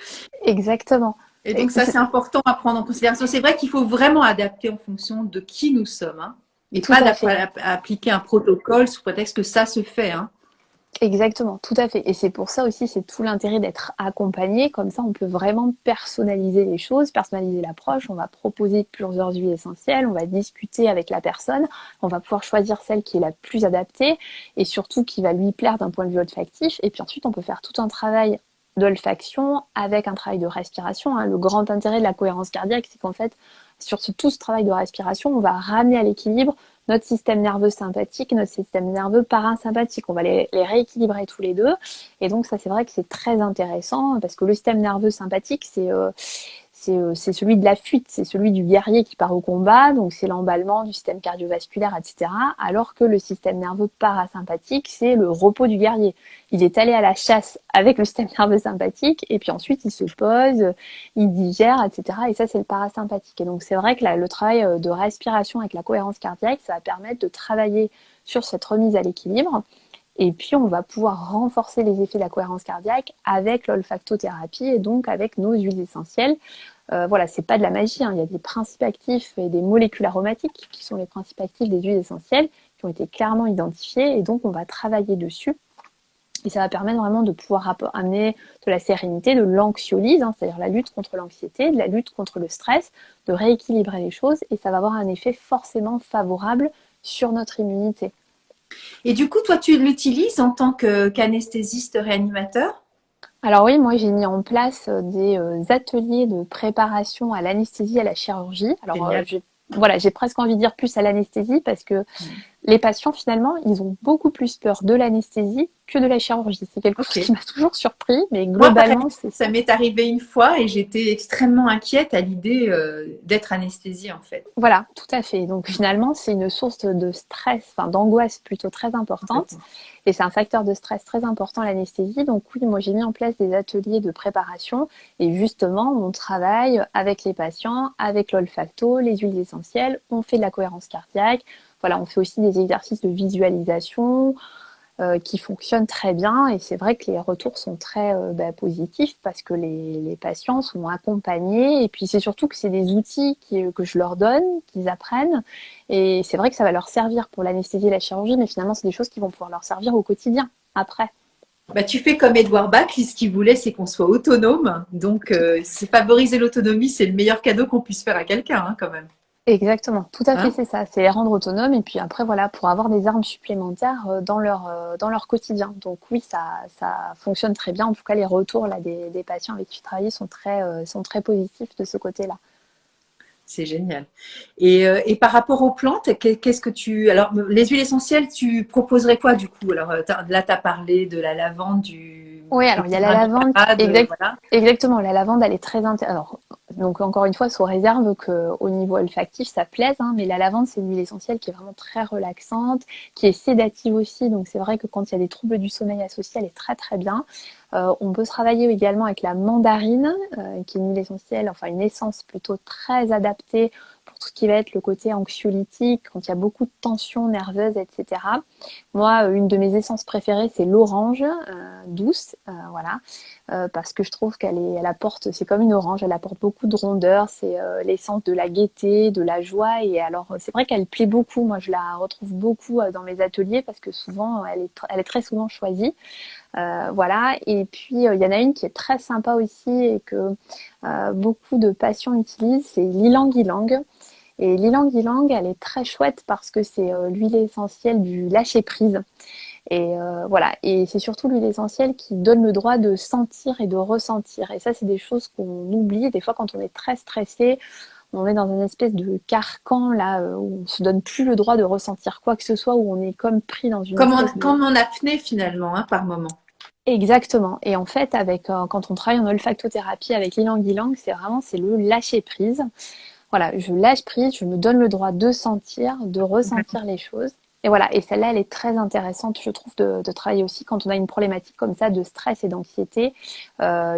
exactement. Et donc ça, c'est important à prendre en considération. C'est vrai qu'il faut vraiment adapter en fonction de qui nous sommes, hein, et Tout pas à fait. appliquer un protocole sous prétexte que ça se fait. Hein. Exactement, tout à fait. Et c'est pour ça aussi, c'est tout l'intérêt d'être accompagné. Comme ça, on peut vraiment personnaliser les choses, personnaliser l'approche. On va proposer plusieurs huiles essentielles, on va discuter avec la personne, on va pouvoir choisir celle qui est la plus adaptée et surtout qui va lui plaire d'un point de vue olfactif. Et puis ensuite, on peut faire tout un travail d'olfaction avec un travail de respiration. Hein. Le grand intérêt de la cohérence cardiaque, c'est qu'en fait, sur tout ce travail de respiration, on va ramener à l'équilibre notre système nerveux sympathique et notre système nerveux parasympathique. On va les rééquilibrer tous les deux. Et donc ça, c'est vrai que c'est très intéressant parce que le système nerveux sympathique, c'est celui de la fuite, c'est celui du guerrier qui part au combat, donc c'est l'emballement du système cardiovasculaire, etc. Alors que le système nerveux parasympathique, c'est le repos du guerrier. Il est allé à la chasse avec le système nerveux sympathique, et puis ensuite il se pose, il digère, etc. Et ça, c'est le parasympathique. Et donc c'est vrai que le travail de respiration avec la cohérence cardiaque, ça va permettre de travailler sur cette remise à l'équilibre. Et puis, on va pouvoir renforcer les effets de la cohérence cardiaque avec l'olfactothérapie et donc avec nos huiles essentielles. Voilà, c'est pas de la magie, hein. Il y a des principes actifs et des molécules aromatiques qui sont les principes actifs des huiles essentielles qui ont été clairement identifiés et donc on va travailler dessus. Et ça va permettre vraiment de pouvoir amener de la sérénité, de l'anxiolyse, hein, c'est-à-dire la lutte contre l'anxiété, de la lutte contre le stress, de rééquilibrer les choses et ça va avoir un effet forcément favorable sur notre immunité. Et du coup, toi, tu l'utilises en tant qu'anesthésiste réanimateur? Alors oui, moi j'ai mis en place des ateliers de préparation à l'anesthésie et à la chirurgie. Alors Génial. voilà, j'ai presque envie de dire plus à l'anesthésie parce que les patients finalement, ils ont beaucoup plus peur de l'anesthésie que de la chirurgie. C'est quelque chose qui Ok. m'a toujours surpris, mais Moi, pareil, globalement c'est ça ça. m'est arrivé une fois et j'étais extrêmement inquiète à l'idée d'être anesthésiée, en fait. Voilà, tout à fait. Donc finalement, c'est une source de stress, enfin d'angoisse plutôt très importante. Complètement. Et c'est un facteur de stress très important, l'anesthésie. Donc oui, moi j'ai mis en place des ateliers de préparation. Et justement, on travaille avec les patients, avec l'olfacto, les huiles essentielles. On fait de la cohérence cardiaque. Voilà, on fait aussi des exercices de visualisation qui fonctionnent très bien. Et c'est vrai que les retours sont très positifs parce que les patients sont accompagnés. Et puis c'est surtout que c'est des outils que je leur donne, qu'ils apprennent. Et c'est vrai que ça va leur servir pour l'anesthésie et la chirurgie, mais finalement, c'est des choses qui vont pouvoir leur servir au quotidien après. Bah, tu fais comme Edouard Bach, lui, ce qu'il voulait, c'est qu'on soit autonome. Donc, Tout- c'est favoriser l'autonomie, c'est le meilleur cadeau qu'on puisse faire à quelqu'un, hein, quand même. Exactement, tout à fait, Hein? c'est ça. C'est les rendre autonomes et puis après, voilà, pour avoir des armes supplémentaires dans leur quotidien. Donc oui, ça fonctionne très bien. En tout cas, les retours là, des patients avec qui je travaille sont très positifs de ce côté-là. C'est génial. Et par rapport aux plantes, qu'est-ce que tu... Alors, les huiles essentielles, tu proposerais quoi du coup? Alors, là, tu as parlé de la lavande, Oui, du alors il y a la lavande, bicarbonate, voilà. exactement, la lavande, elle est très intéressante. Donc encore une fois, sous réserve qu'au niveau olfactif, ça plaise, hein, mais la lavande, c'est une huile essentielle qui est vraiment très relaxante, qui est sédative aussi. Donc c'est vrai que quand il y a des troubles du sommeil associés, elle est très très bien. On peut travailler également avec la mandarine, qui est une huile essentielle, enfin une essence plutôt très adaptée pour tout ce qui va être le côté anxiolytique, quand il y a beaucoup de tensions nerveuses, etc. Moi, une de mes essences préférées, c'est l'orange douce, voilà, parce que je trouve elle apporte, c'est comme une orange, elle apporte beaucoup de rondeur, c'est l'essence de la gaieté, de la joie, et alors c'est vrai qu'elle plaît beaucoup. Moi, je la retrouve beaucoup dans mes ateliers parce que souvent, elle est très souvent choisie. Voilà. Et puis il y en a une qui est très sympa aussi et que beaucoup de patients utilisent, c'est l'ilang ilang. Et l'ilang ilang, elle est très chouette parce que c'est l'huile essentielle du lâcher prise. Et voilà. Et c'est surtout l'huile essentielle qui donne le droit de sentir et de ressentir. Et ça, c'est des choses qu'on oublie des fois quand on est très stressé. on est dans une espèce de carcan là où on se donne plus le droit de ressentir quoi que ce soit, où on est comme pris dans une espèce de... Comme en apnée finalement, hein, par moment. Exactement. Et en fait, avec quand on travaille en olfactothérapie avec l'ilang-ilang, c'est le lâcher prise. Voilà, je lâche prise, je me donne le droit de sentir, de ressentir les choses. Et voilà, et celle-là, elle est très intéressante, je trouve, de travailler aussi quand on a une problématique comme ça de stress et d'anxiété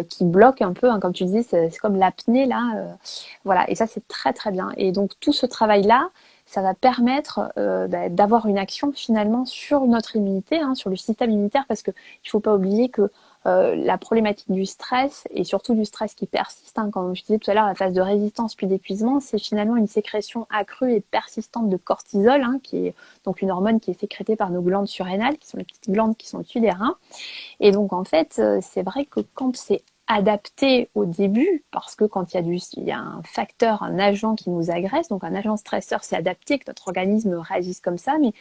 qui bloque un peu, hein, comme tu disais, c'est comme l'apnée là. Voilà, et ça, c'est très très bien. Et donc, tout ce travail-là, ça va permettre d'avoir une action finalement sur notre immunité, hein, sur le système immunitaire, parce que il faut pas oublier que la problématique du stress et surtout du stress qui persiste, hein, comme je disais tout à l'heure, la phase de résistance puis d'épuisement, c'est finalement une sécrétion accrue et persistante de cortisol, hein, qui est donc une hormone qui est sécrétée par nos glandes surrénales, qui sont les petites glandes qui sont au-dessus des reins. Et donc en fait, c'est vrai que quand c'est adapté au début, parce que quand il y a un facteur, un agent qui nous agresse, donc un agent stresseur, c'est adapté que notre organisme réagisse comme ça, mais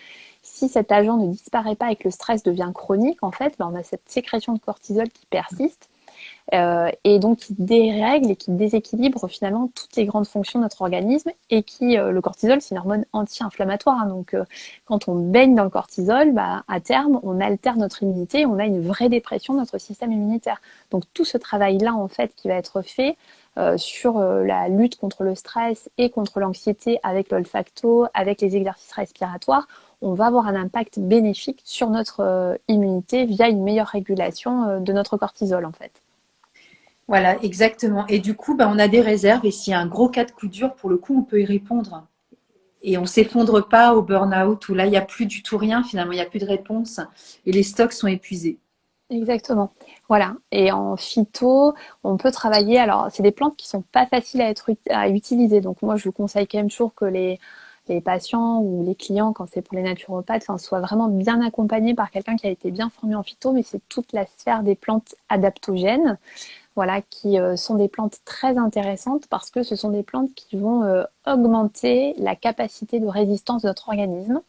si cet agent ne disparaît pas et que le stress devient chronique, en fait, on a cette sécrétion de cortisol qui persiste et donc qui dérègle et qui déséquilibre finalement toutes les grandes fonctions de notre organisme et qui, le cortisol, c'est une hormone anti-inflammatoire, hein, donc quand on baigne dans le cortisol, à terme, on altère notre immunité, on a une vraie dépression de notre système immunitaire. Donc tout ce travail-là, en fait, qui va être fait sur la lutte contre le stress et contre l'anxiété avec l'olfacto, avec les exercices respiratoires, on va avoir un impact bénéfique sur notre immunité via une meilleure régulation de notre cortisol, en fait. Voilà, exactement. Et du coup, on a des réserves et s'il y a un gros cas de coup dur, pour le coup, on peut y répondre. Et on ne s'effondre pas au burn-out où là, il n'y a plus du tout rien, finalement, il n'y a plus de réponse et les stocks sont épuisés. Exactement. Voilà. Et en phyto, on peut travailler. Alors, c'est des plantes qui sont pas faciles à utiliser. Donc, moi, je vous conseille quand même toujours que les patients ou les clients, quand c'est pour les naturopathes, soient vraiment bien accompagnés par quelqu'un qui a été bien formé en phyto. Mais c'est toute la sphère des plantes adaptogènes, voilà, qui sont des plantes très intéressantes parce que ce sont des plantes qui vont augmenter la capacité de résistance de notre organisme.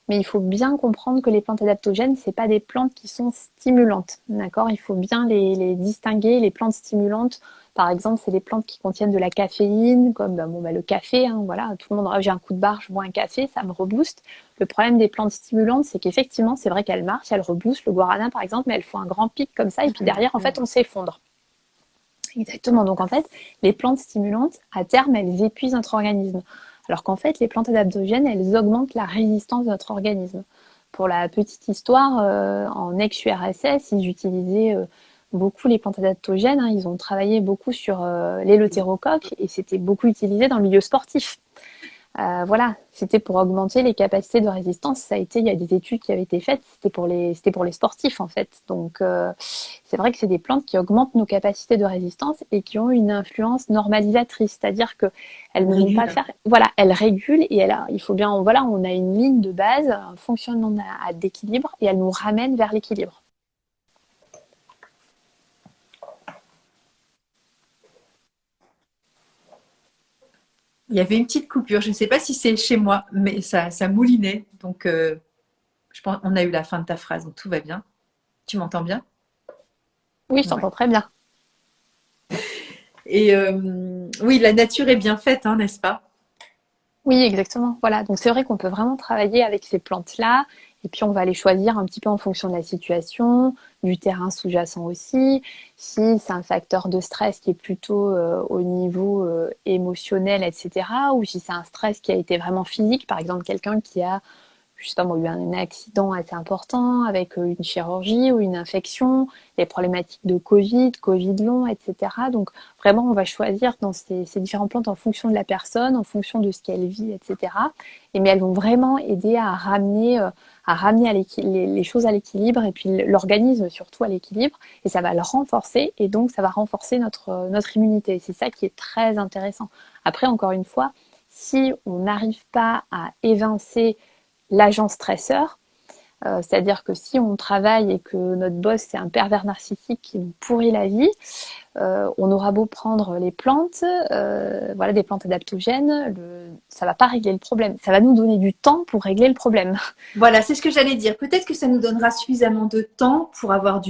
Mais il faut bien comprendre que les plantes adaptogènes, c'est pas des plantes qui sont stimulantes, d'accord? Il faut bien les distinguer. Les plantes stimulantes, par exemple, c'est des plantes qui contiennent de la caféine, comme le café, hein, voilà, tout le monde, j'ai un coup de barre, je bois un café, ça me rebooste. Le problème des plantes stimulantes, c'est qu'effectivement, c'est vrai qu'elles marchent, elles reboostent. Le guarana, par exemple, mais elles font un grand pic comme ça, et puis derrière, en fait, on s'effondre. Exactement. Donc en fait, les plantes stimulantes, à terme, elles épuisent notre organisme. Alors qu'en fait, les plantes adaptogènes, elles augmentent la résistance de notre organisme. Pour la petite histoire, en ex-URSS, ils utilisaient beaucoup les plantes adaptogènes, hein. Ils ont travaillé beaucoup sur l'éleutérocoque et c'était beaucoup utilisé dans le milieu sportif. Voilà, c'était pour augmenter les capacités de résistance. Ça a été, il y a des études qui avaient été faites, c'était pour les sportifs en fait. Donc c'est vrai que c'est des plantes qui augmentent nos capacités de résistance et qui ont une influence normalisatrice, c'est-à-dire que elles ne vont pas faire, voilà, elles régulent et il faut bien, voilà, on a une ligne de base, un fonctionnement d'équilibre et elles nous ramènent vers l'équilibre. Il y avait une petite coupure, je ne sais pas si c'est chez moi, mais ça moulinait. Donc, je pense qu'on a eu la fin de ta phrase, donc tout va bien. Tu m'entends bien? Oui, je Ouais. t'entends très bien. Et oui, la nature est bien faite, hein, n'est-ce pas? Oui, exactement. Voilà. Donc c'est vrai qu'on peut vraiment travailler avec ces plantes-là. Et puis on va les choisir un petit peu en fonction de la situation, du terrain sous-jacent aussi. Si c'est un facteur de stress qui est plutôt au niveau émotionnel, etc. Ou si c'est un stress qui a été vraiment physique, par exemple quelqu'un qui a, je sais pas moi, eu un accident assez important avec une chirurgie ou une infection, les problématiques de Covid long, etc. Donc vraiment, on va choisir dans ces différentes plantes en fonction de la personne, en fonction de ce qu'elle vit, etc. Mais elles vont vraiment aider à ramener les choses à l'équilibre et puis l'organisme surtout à l'équilibre. Et ça va le renforcer et donc ça va renforcer notre immunité. C'est ça qui est très intéressant. Après, encore une fois, si on n'arrive pas à évincer l'agent stresseur, c'est-à-dire que si on travaille et que notre boss c'est un pervers narcissique qui nous pourrit la vie, on aura beau prendre les plantes, voilà, des plantes adaptogènes, ça va pas régler le problème. Ça va nous donner du temps pour régler le problème. Voilà, c'est ce que j'allais dire. Peut-être que ça nous donnera suffisamment de temps pour avoir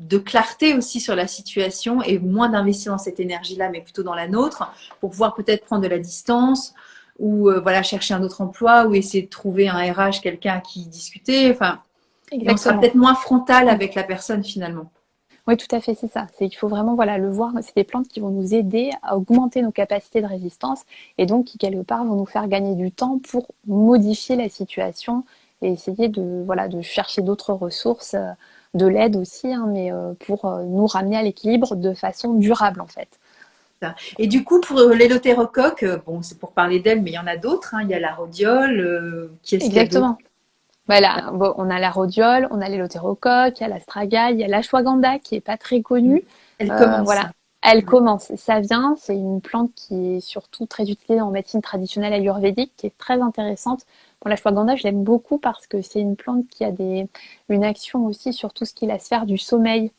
de clarté aussi sur la situation et moins d'investir dans cette énergie-là, mais plutôt dans la nôtre, pour pouvoir peut-être prendre de la distance ou voilà, chercher un autre emploi ou essayer de trouver un RH, quelqu'un à qui discuter. Enfin, et on sera Exactement. peut-être moins frontal avec la personne finalement. Oui, tout à fait, c'est ça. C'est qu'il faut vraiment voilà, le voir. C'est des plantes qui vont nous aider à augmenter nos capacités de résistance et donc qui, quelque part, vont nous faire gagner du temps pour modifier la situation et essayer de, voilà, de chercher d'autres ressources, de l'aide aussi, hein, mais pour nous ramener à l'équilibre de façon durable, en fait. Et du coup, pour l'élothérocoque, bon, c'est pour parler d'elle, mais il y en a d'autres. Hein. Il y a la rhodiole. Qui est-ce qu'il y a d'autres? Exactement. Voilà, bon, on a la rhodiole, on a l'élothérocoque, il y a l'astragaï, il y a l'ashwagandha qui est pas très connue. Elle commence. Voilà, elle commence. Ça vient, c'est une plante qui est surtout très utilisée en médecine traditionnelle ayurvédique, qui est très intéressante. Bon, l'ashwagandha, je l'aime beaucoup parce que c'est une plante qui a une action aussi sur tout ce qui est la sphère du sommeil.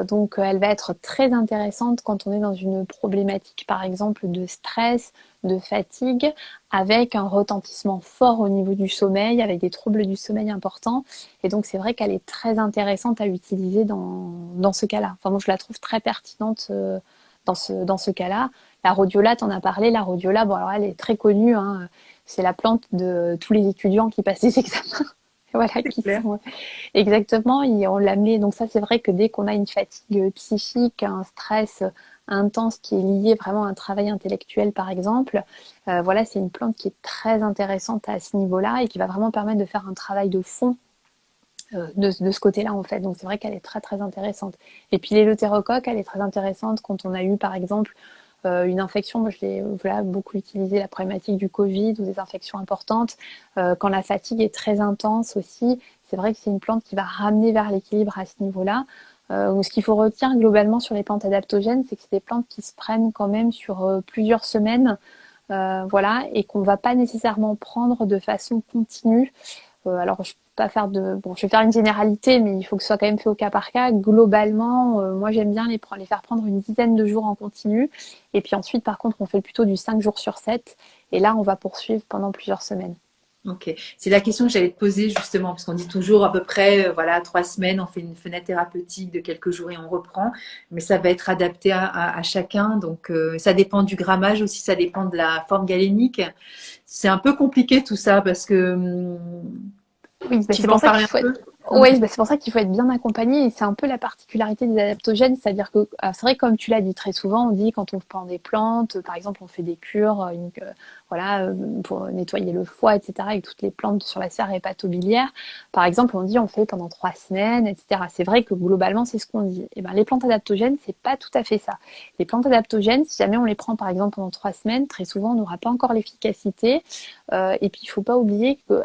Donc, elle va être très intéressante quand on est dans une problématique, par exemple, de stress, de fatigue, avec un retentissement fort au niveau du sommeil, avec des troubles du sommeil importants. Et donc, c'est vrai qu'elle est très intéressante à utiliser dans ce cas-là. Enfin, moi, je la trouve très pertinente dans ce cas-là. La rhodiola, t'en as parlé. La rhodiola, bon, alors elle est très connue, hein. C'est la plante de tous les étudiants qui passent les examens. Voilà, C'est qui clair. sont exactement, et on la met. Donc ça, c'est vrai que dès qu'on a une fatigue psychique, un stress intense qui est lié vraiment à un travail intellectuel, par exemple, voilà, c'est une plante qui est très intéressante à ce niveau-là et qui va vraiment permettre de faire un travail de fond de ce côté-là, en fait. Donc c'est vrai qu'elle est très très intéressante. Et puis l'éleutérocoque, elle est très intéressante quand on a eu, par exemple, une infection. Moi, je l'ai voilà, beaucoup utilisé, la problématique du Covid ou des infections importantes. Quand la fatigue est très intense aussi, c'est vrai que c'est une plante qui va ramener vers l'équilibre à ce niveau-là. Ce qu'il faut retenir globalement sur les plantes adaptogènes, c'est que c'est des plantes qui se prennent quand même sur plusieurs semaines, voilà, et qu'on va pas nécessairement prendre de façon continue. Alors, je peux pas faire bon, je vais faire une généralité, mais il faut que ce soit quand même fait au cas par cas. Globalement, moi, j'aime bien les faire prendre une dizaine de jours en continu. Et puis ensuite, par contre, on fait plutôt du 5 jours sur 7. Et là, on va poursuivre pendant plusieurs semaines. Ok, c'est la question que j'allais te poser justement, parce qu'on dit toujours à peu près, voilà, 3 semaines, on fait une fenêtre thérapeutique de quelques jours et on reprend, mais ça va être adapté à chacun, donc ça dépend du grammage aussi, ça dépend de la forme galénique. C'est un peu compliqué tout ça, parce que Oui, bah, tu c'est vas pour en ça qu'il parler un faut être. peu? Hum, Ouais, bah, c'est pour ça qu'il faut être bien accompagné et c'est un peu la particularité des adaptogènes, c'est-à-dire que c'est vrai comme tu l'as dit très souvent, on dit quand on prend des plantes, par exemple on fait des cures, voilà, pour nettoyer le foie, etc. avec toutes les plantes sur la sphère hépatobiliaire. Par exemple, on dit on fait pendant 3 semaines, etc. C'est vrai que globalement c'est ce qu'on dit. Et ben les plantes adaptogènes c'est pas tout à fait ça. Les plantes adaptogènes, si jamais on les prend par exemple pendant 3 semaines, très souvent on n'aura pas encore l'efficacité. Et puis, il ne faut pas oublier que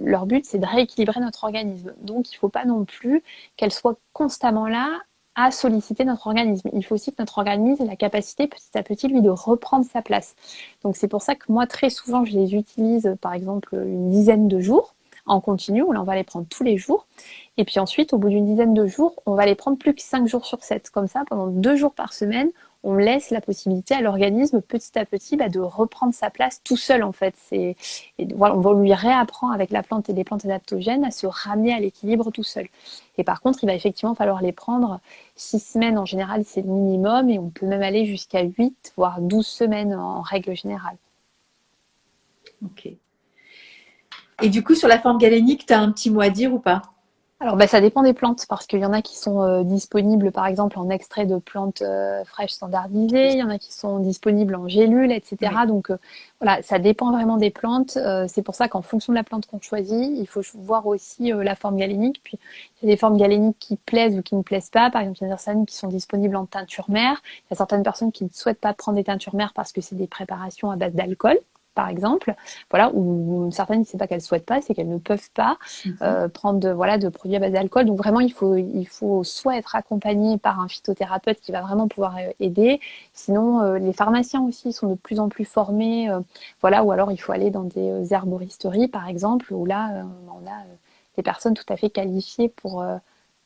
leur but, c'est de rééquilibrer notre organisme. Donc, il ne faut pas non plus qu'elles soient constamment là à solliciter notre organisme. Il faut aussi que notre organisme ait la capacité, petit à petit, lui, de reprendre sa place. Donc, c'est pour ça que moi, très souvent, je les utilise, par exemple, une dizaine de jours en continu, où là, on va les prendre tous les jours. Et puis ensuite, au bout d'une dizaine de jours, on va les prendre plus que 5 jours sur 7. Comme ça, pendant 2 jours par semaine, on laisse la possibilité à l'organisme petit à petit de reprendre sa place tout seul en fait. Voilà, on va lui réapprendre avec la plante et les plantes adaptogènes à se ramener à l'équilibre tout seul. Et par contre, il va effectivement falloir les prendre 6 semaines en général, c'est le minimum, et on peut même aller jusqu'à 8 voire 12 semaines en règle générale. ok. Et du coup, sur la forme galénique, tu as un petit mot à dire ou pas? Alors, bah, ça dépend des plantes parce qu'il y en a qui sont disponibles, par exemple, en extrait de plantes fraîches standardisées. Il y en a qui sont disponibles en gélules, Oui. etc. Donc, voilà, ça dépend vraiment des plantes. C'est pour ça qu'en fonction de la plante qu'on choisit, il faut voir aussi la forme galénique. Puis, il y a des formes galéniques qui plaisent ou qui ne plaisent pas. Par exemple, il y a des personnes qui sont disponibles en teinture mère. Il y a certaines personnes qui ne souhaitent pas prendre des teintures mères parce que c'est des préparations à base d'alcool, par exemple, voilà, ou certaines, c'est pas qu'elles souhaitent pas, c'est qu'elles ne peuvent pas Mhm. prendre voilà, de produits à base d'alcool. Donc vraiment, il faut soit être accompagné par un phytothérapeute qui va vraiment pouvoir aider. Sinon, les pharmaciens aussi sont de plus en plus formés, voilà, ou alors il faut aller dans des herboristeries, par exemple, où là, on a des personnes tout à fait qualifiées pour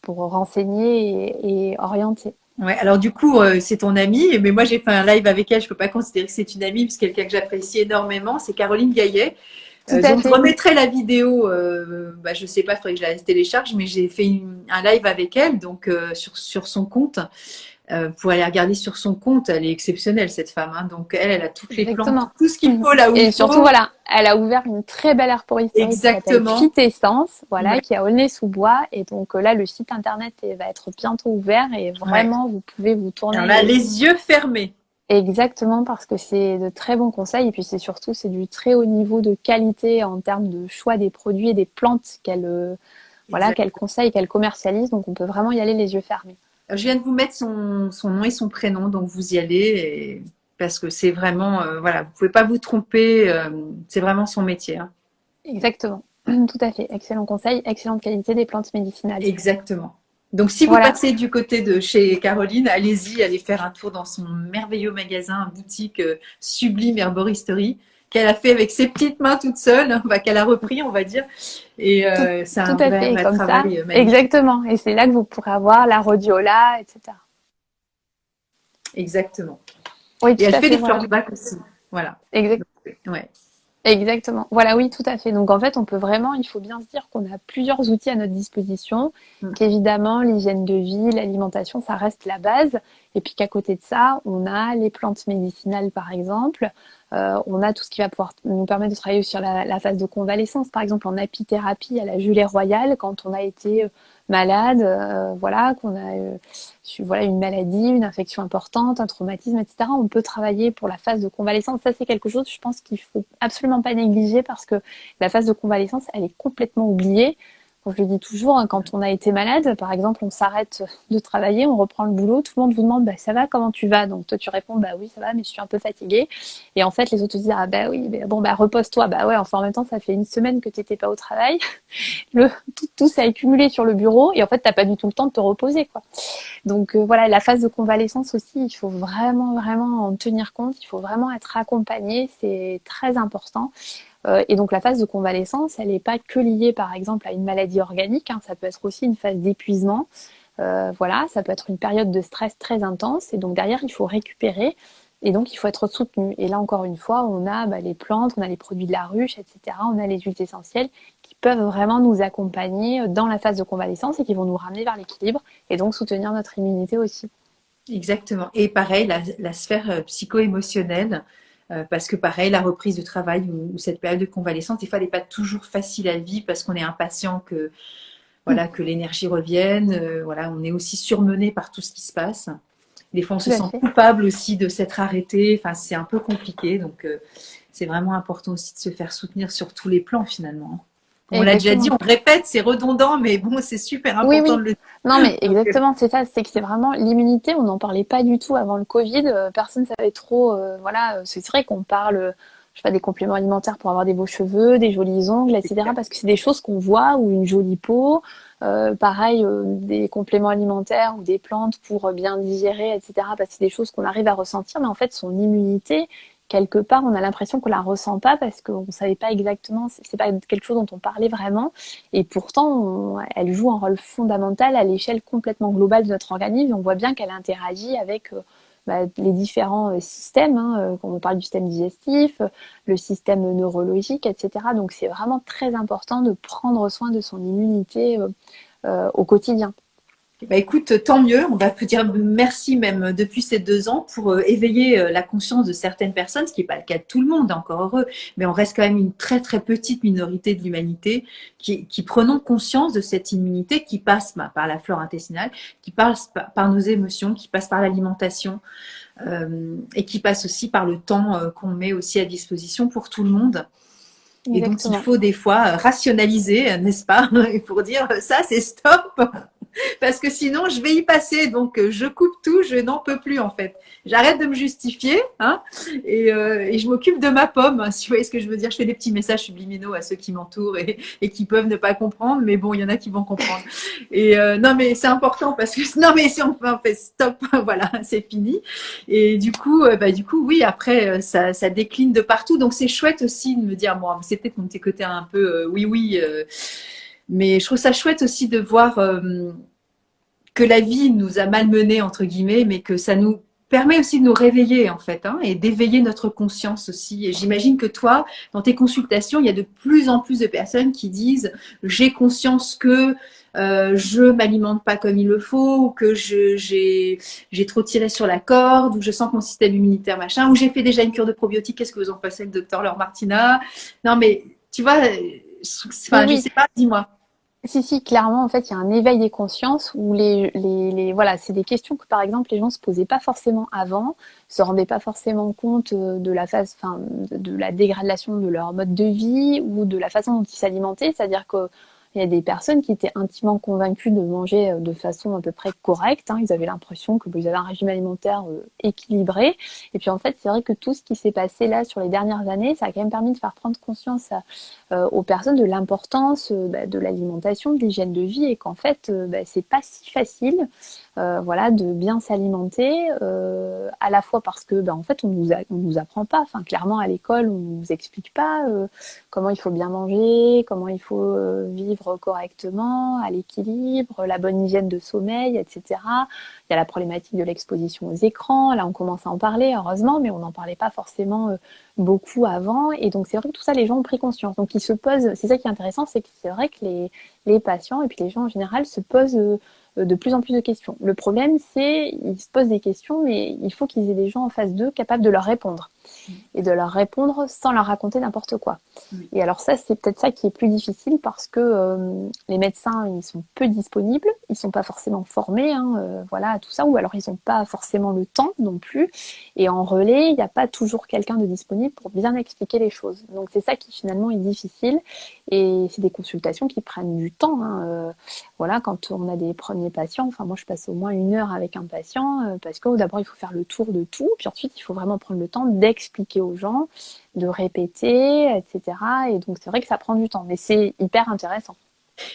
renseigner et orienter. Ouais, alors du coup, c'est ton amie, mais moi j'ai fait un live avec elle, je peux pas considérer que c'est une amie, parce que c'est quelqu'un que j'apprécie énormément, c'est Caroline Gaillet. Tout à Donc, je fait. remettrai la vidéo. Je sais pas, il faudrait que je la télécharge, mais j'ai fait un live avec elle, donc sur son compte. Pour aller regarder sur son compte, elle est exceptionnelle cette femme. Hein. Donc elle a toutes les plantes, Exactement. tout ce qu'il faut là où il Et surtout, faut. voilà, elle a ouvert une très belle arboristerie qui s'appelle Exactement. Fitessence, voilà, Ouais. qui est à Aulnay-sous-Bois. Et donc là, le site internet va être bientôt ouvert et Ouais. vraiment, vous pouvez vous Alors là, tourner les yeux fermés. exactement parce que c'est de très bons conseils. Et puis c'est surtout, c'est du très haut niveau de qualité en termes de choix des produits et des plantes voilà, Exact. qu'elle conseille, qu'elle commercialise. Donc on peut vraiment y aller les yeux fermés. Alors, je viens de vous mettre son nom et son prénom, donc vous y allez. Parce que c'est vraiment, voilà, vous pouvez pas vous tromper. C'est vraiment son métier. Hein. Exactement. Tout à fait. Excellent conseil, excellente qualité des plantes médicinales. Exactement. Donc, si vous Voilà. passez du côté de chez Caroline, allez-y, allez faire un tour dans son merveilleux magasin, boutique sublime herboristerie qu'elle a fait avec ses petites mains toute seule, enfin, qu'elle a repris, on va dire. Et Tout, c'est tout un à vrai, fait, et vrai comme ça, travail magnifique. exactement. Et c'est là que vous pourrez avoir la rhodiola, etc. Exactement. Oui, Et tout elle à fait fait, des voilà. fleurs de bac aussi. Voilà. Exact, Donc, ouais. exactement. Voilà, oui, tout à fait. Donc en fait, on peut vraiment, il faut bien se dire qu'on a plusieurs outils à notre disposition, Mm. qu'évidemment, l'hygiène de vie, l'alimentation, ça reste la base. Et puis qu'à côté de ça, on a les plantes médicinales, par exemple. On a tout ce qui va pouvoir nous permettre de travailler sur la phase de convalescence. Par exemple, en apithérapie à la gelée royale, quand on a été malade, voilà, qu'on a voilà, une maladie, une infection importante, un traumatisme, etc. On peut travailler pour la phase de convalescence. Ça, c'est quelque chose, je pense qu'il faut absolument pas négliger parce que la phase de convalescence, elle est complètement oubliée. Je le dis toujours, hein, quand on a été malade, par exemple, on s'arrête de travailler, on reprend le boulot, tout le monde vous demande bah, ça va, comment tu vas? Donc toi tu réponds bah oui ça va, mais je suis un peu fatiguée. Et en fait les autres te disent ah bah oui, mais bon bah repose-toi. Bah ouais, enfin en même temps ça fait une semaine que t'étais pas au travail, tout s'est accumulé sur le bureau et en fait t'as pas du tout le temps de te reposer quoi. Donc voilà, la phase de convalescence aussi, il faut vraiment, vraiment en tenir compte, il faut vraiment être accompagné, c'est très important. Et donc la phase de convalescence, elle n'est pas que liée par exemple à une maladie organique, hein, ça peut être aussi une phase d'épuisement. Voilà, ça peut être une période de stress très intense et donc derrière il faut récupérer et donc il faut être soutenu. Et là encore une fois, on a les plantes, on a les produits de la ruche, etc. On a les huiles essentielles qui peuvent vraiment nous accompagner dans la phase de convalescence et qui vont nous ramener vers l'équilibre et donc soutenir notre immunité aussi. Exactement. Et pareil, la sphère psycho-émotionnelle, parce que pareil, la reprise de travail ou cette période de convalescence, des fois, elle n'est pas toujours facile à vivre parce qu'on est impatient que, voilà, que l'énergie revienne. Voilà, on est aussi surmené par tout ce qui se passe. Des fois, on se Tout à sent fait. coupable aussi de s'être arrêté. Enfin, c'est un peu compliqué. Donc, c'est vraiment important aussi de se faire soutenir sur tous les plans finalement. On l'a déjà dit, Exactement. on répète, c'est redondant, mais bon, c'est super Oui, important oui. de le Non, mais dire. exactement, c'est ça. C'est que c'est vraiment l'immunité. On n'en parlait pas du tout avant le Covid. Personne savait trop. Voilà, c'est vrai qu'on parle, je sais pas, des compléments alimentaires pour avoir des beaux cheveux, des jolis ongles, etc. Parce que c'est des choses qu'on voit ou une jolie peau. Pareil, des compléments alimentaires ou des plantes pour bien digérer, etc. Parce que c'est des choses qu'on arrive à ressentir. Mais en fait, son immunité, quelque part, on a l'impression qu'on la ressent pas parce qu'on savait pas exactement. C'est pas quelque chose dont on parlait vraiment. Et pourtant, elle joue un rôle fondamental à l'échelle complètement globale de notre organisme. On voit bien qu'elle interagit avec les différents systèmes. Hein, quand on parle du système digestif, le système neurologique, etc. Donc c'est vraiment très important de prendre soin de son immunité au quotidien. Bah écoute, tant mieux. On va te dire merci même depuis ces 2 ans pour éveiller la conscience de certaines personnes, ce qui n'est pas le cas de tout le monde, encore heureux. Mais on reste quand même une très très petite minorité de l'humanité qui prenons conscience de cette immunité qui passe par la flore intestinale, qui passe par nos émotions, qui passe par l'alimentation et qui passe aussi par le temps qu'on met aussi à disposition pour tout le monde. Et donc il Exactement. faut des fois rationaliser, n'est-ce pas, pour dire ça c'est stop. Parce que sinon, je vais y passer. Donc, je coupe tout, je n'en peux plus, en fait. J'arrête de me justifier, hein, et je m'occupe de ma pomme, hein, si vous voyez ce que je veux dire. Je fais des petits messages subliminaux à ceux qui m'entourent et qui peuvent ne pas comprendre, mais bon, il y en a qui vont comprendre. Et non, mais c'est important parce que, non, mais si on fait stop, voilà, c'est fini. Et du coup, oui, après, ça décline de partout. Donc, c'est chouette aussi de me dire, bon, c'est peut-être mon petit côté un peu, oui, oui, mais je trouve ça chouette aussi de voir que la vie nous a malmenés, entre guillemets, mais que ça nous permet aussi de nous réveiller en fait, hein, et d'éveiller notre conscience aussi. Et j'imagine que toi, dans tes consultations, il y a de plus en plus de personnes qui disent j'ai conscience que je m'alimente pas comme il le faut, ou que j'ai trop tiré sur la corde, ou je sens que mon système immunitaire machin, ou j'ai fait déjà une cure de probiotiques. Qu'est-ce que vous en pensez, le docteur Laure Martina? Non mais tu vois, Oui, enfin je oui. sais pas, dis-moi. Si, clairement, en fait, il y a un éveil des consciences où voilà, c'est des questions que, par exemple, les gens se posaient pas forcément avant, se rendaient pas forcément compte de la phase, enfin, de la dégradation de leur mode de vie ou de la façon dont ils s'alimentaient. C'est-à-dire que il y a des personnes qui étaient intimement convaincues de manger de façon à peu près correcte, hein. Ils avaient l'impression que ils avaient un régime alimentaire équilibré. Et puis, en fait, c'est vrai que tout ce qui s'est passé là sur les dernières années, ça a quand même permis de faire prendre conscience aux personnes de l'importance de l'alimentation, de l'hygiène de vie, et qu'en fait, c'est pas si facile, voilà, de bien s'alimenter, à la fois parce que, en fait, on nous apprend pas. Enfin, clairement, à l'école, on nous explique pas comment il faut bien manger, comment il faut vivre correctement, à l'équilibre, la bonne hygiène de sommeil, etc. Il y a la problématique de l'exposition aux écrans. Là, on commence à en parler, heureusement, mais on n'en parlait pas forcément beaucoup avant. Et donc, c'est vrai que tout ça, les gens ont pris conscience. Donc, ils se posent, c'est ça qui est intéressant, c'est que c'est vrai que les patients et puis les gens en général se posent de plus en plus de questions. Le problème, c'est ils se posent des questions, mais il faut qu'ils aient des gens en face d'eux capables de leur répondre. Et de leur répondre sans leur raconter n'importe quoi. Oui. Et alors ça, c'est peut-être ça qui est plus difficile parce que les médecins, ils sont peu disponibles, ils sont pas forcément formés, hein, voilà, à tout ça, ou alors ils ont pas forcément le temps non plus. Et en relais, il n'y a pas toujours quelqu'un de disponible pour bien expliquer les choses. Donc c'est ça qui finalement est difficile. Et c'est des consultations qui prennent du temps, hein. Voilà, quand on a des premiers patients, enfin moi je passe au moins 1 heure avec un patient parce que d'abord il faut faire le tour de tout, puis ensuite il faut vraiment prendre le temps d'expliquer aux gens, de répéter, etc. Et donc c'est vrai que ça prend du temps, mais c'est hyper intéressant.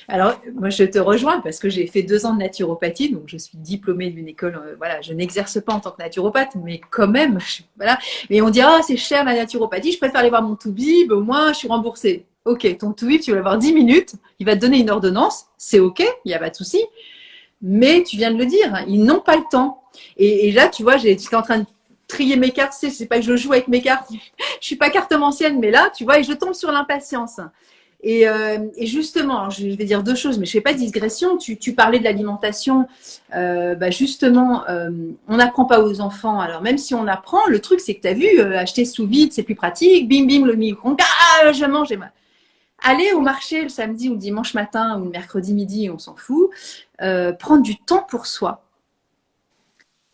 Alors, moi, je te rejoins parce que j'ai fait 2 ans de naturopathie, donc je suis diplômée d'une école. Voilà, je n'exerce pas en tant que naturopathe, mais quand même, voilà. Mais on dit ah c'est cher la naturopathie, je préfère aller voir mon toubib, au moins je suis remboursée. Ok, ton toubib, tu vas avoir 10 minutes, il va te donner une ordonnance, c'est ok, il n'y a pas de souci. Mais tu viens de le dire, hein, ils n'ont pas le temps. Et là, tu vois, j'étais en train de trier mes cartes. C'est pas que je joue avec mes cartes, je suis pas cartomancienne, mais là, tu vois, et je tombe sur l'impatience. Et justement, je vais dire 2 choses, mais je fais pas de digression. Tu parlais de l'alimentation. Justement, on n'apprend pas aux enfants. Alors même si on apprend, le truc c'est que tu as vu, acheter sous vide, c'est plus pratique. Bim bim, le micro-ondes. Ah, je mange. Aller au marché le samedi ou le dimanche matin ou le mercredi midi, on s'en fout. Prendre du temps pour soi.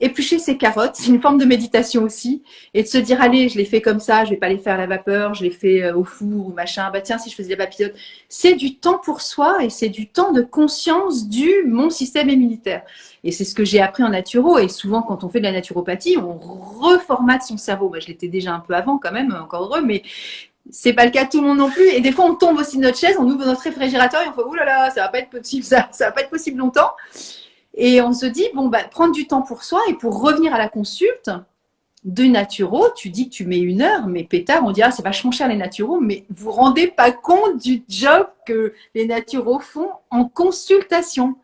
Éplucher ses carottes, c'est une forme de méditation aussi, et de se dire allez, je les fais comme ça, je vais pas les faire à la vapeur, je les fais au four ou machin. Bah tiens, si je faisais des papillotes, c'est du temps pour soi et c'est du temps de conscience du mon système immunitaire. Et c'est ce que j'ai appris en naturo. Et souvent, quand on fait de la naturopathie, on reformate son cerveau. Bah, je l'étais déjà un peu avant quand même, encore heureux, mais c'est pas le cas de tout le monde non plus. Et des fois, on tombe aussi de notre chaise, on ouvre notre réfrigérateur et on fait ouh là là, ça va pas être possible, ça va pas être possible longtemps. Et on se dit, bon, prendre du temps pour soi et pour revenir à la consulte de naturo, tu dis que tu mets 1 heure, mais pétard, on dit, ah, c'est vachement cher les naturaux, mais vous vous rendez pas compte du job que les naturaux font en consultation.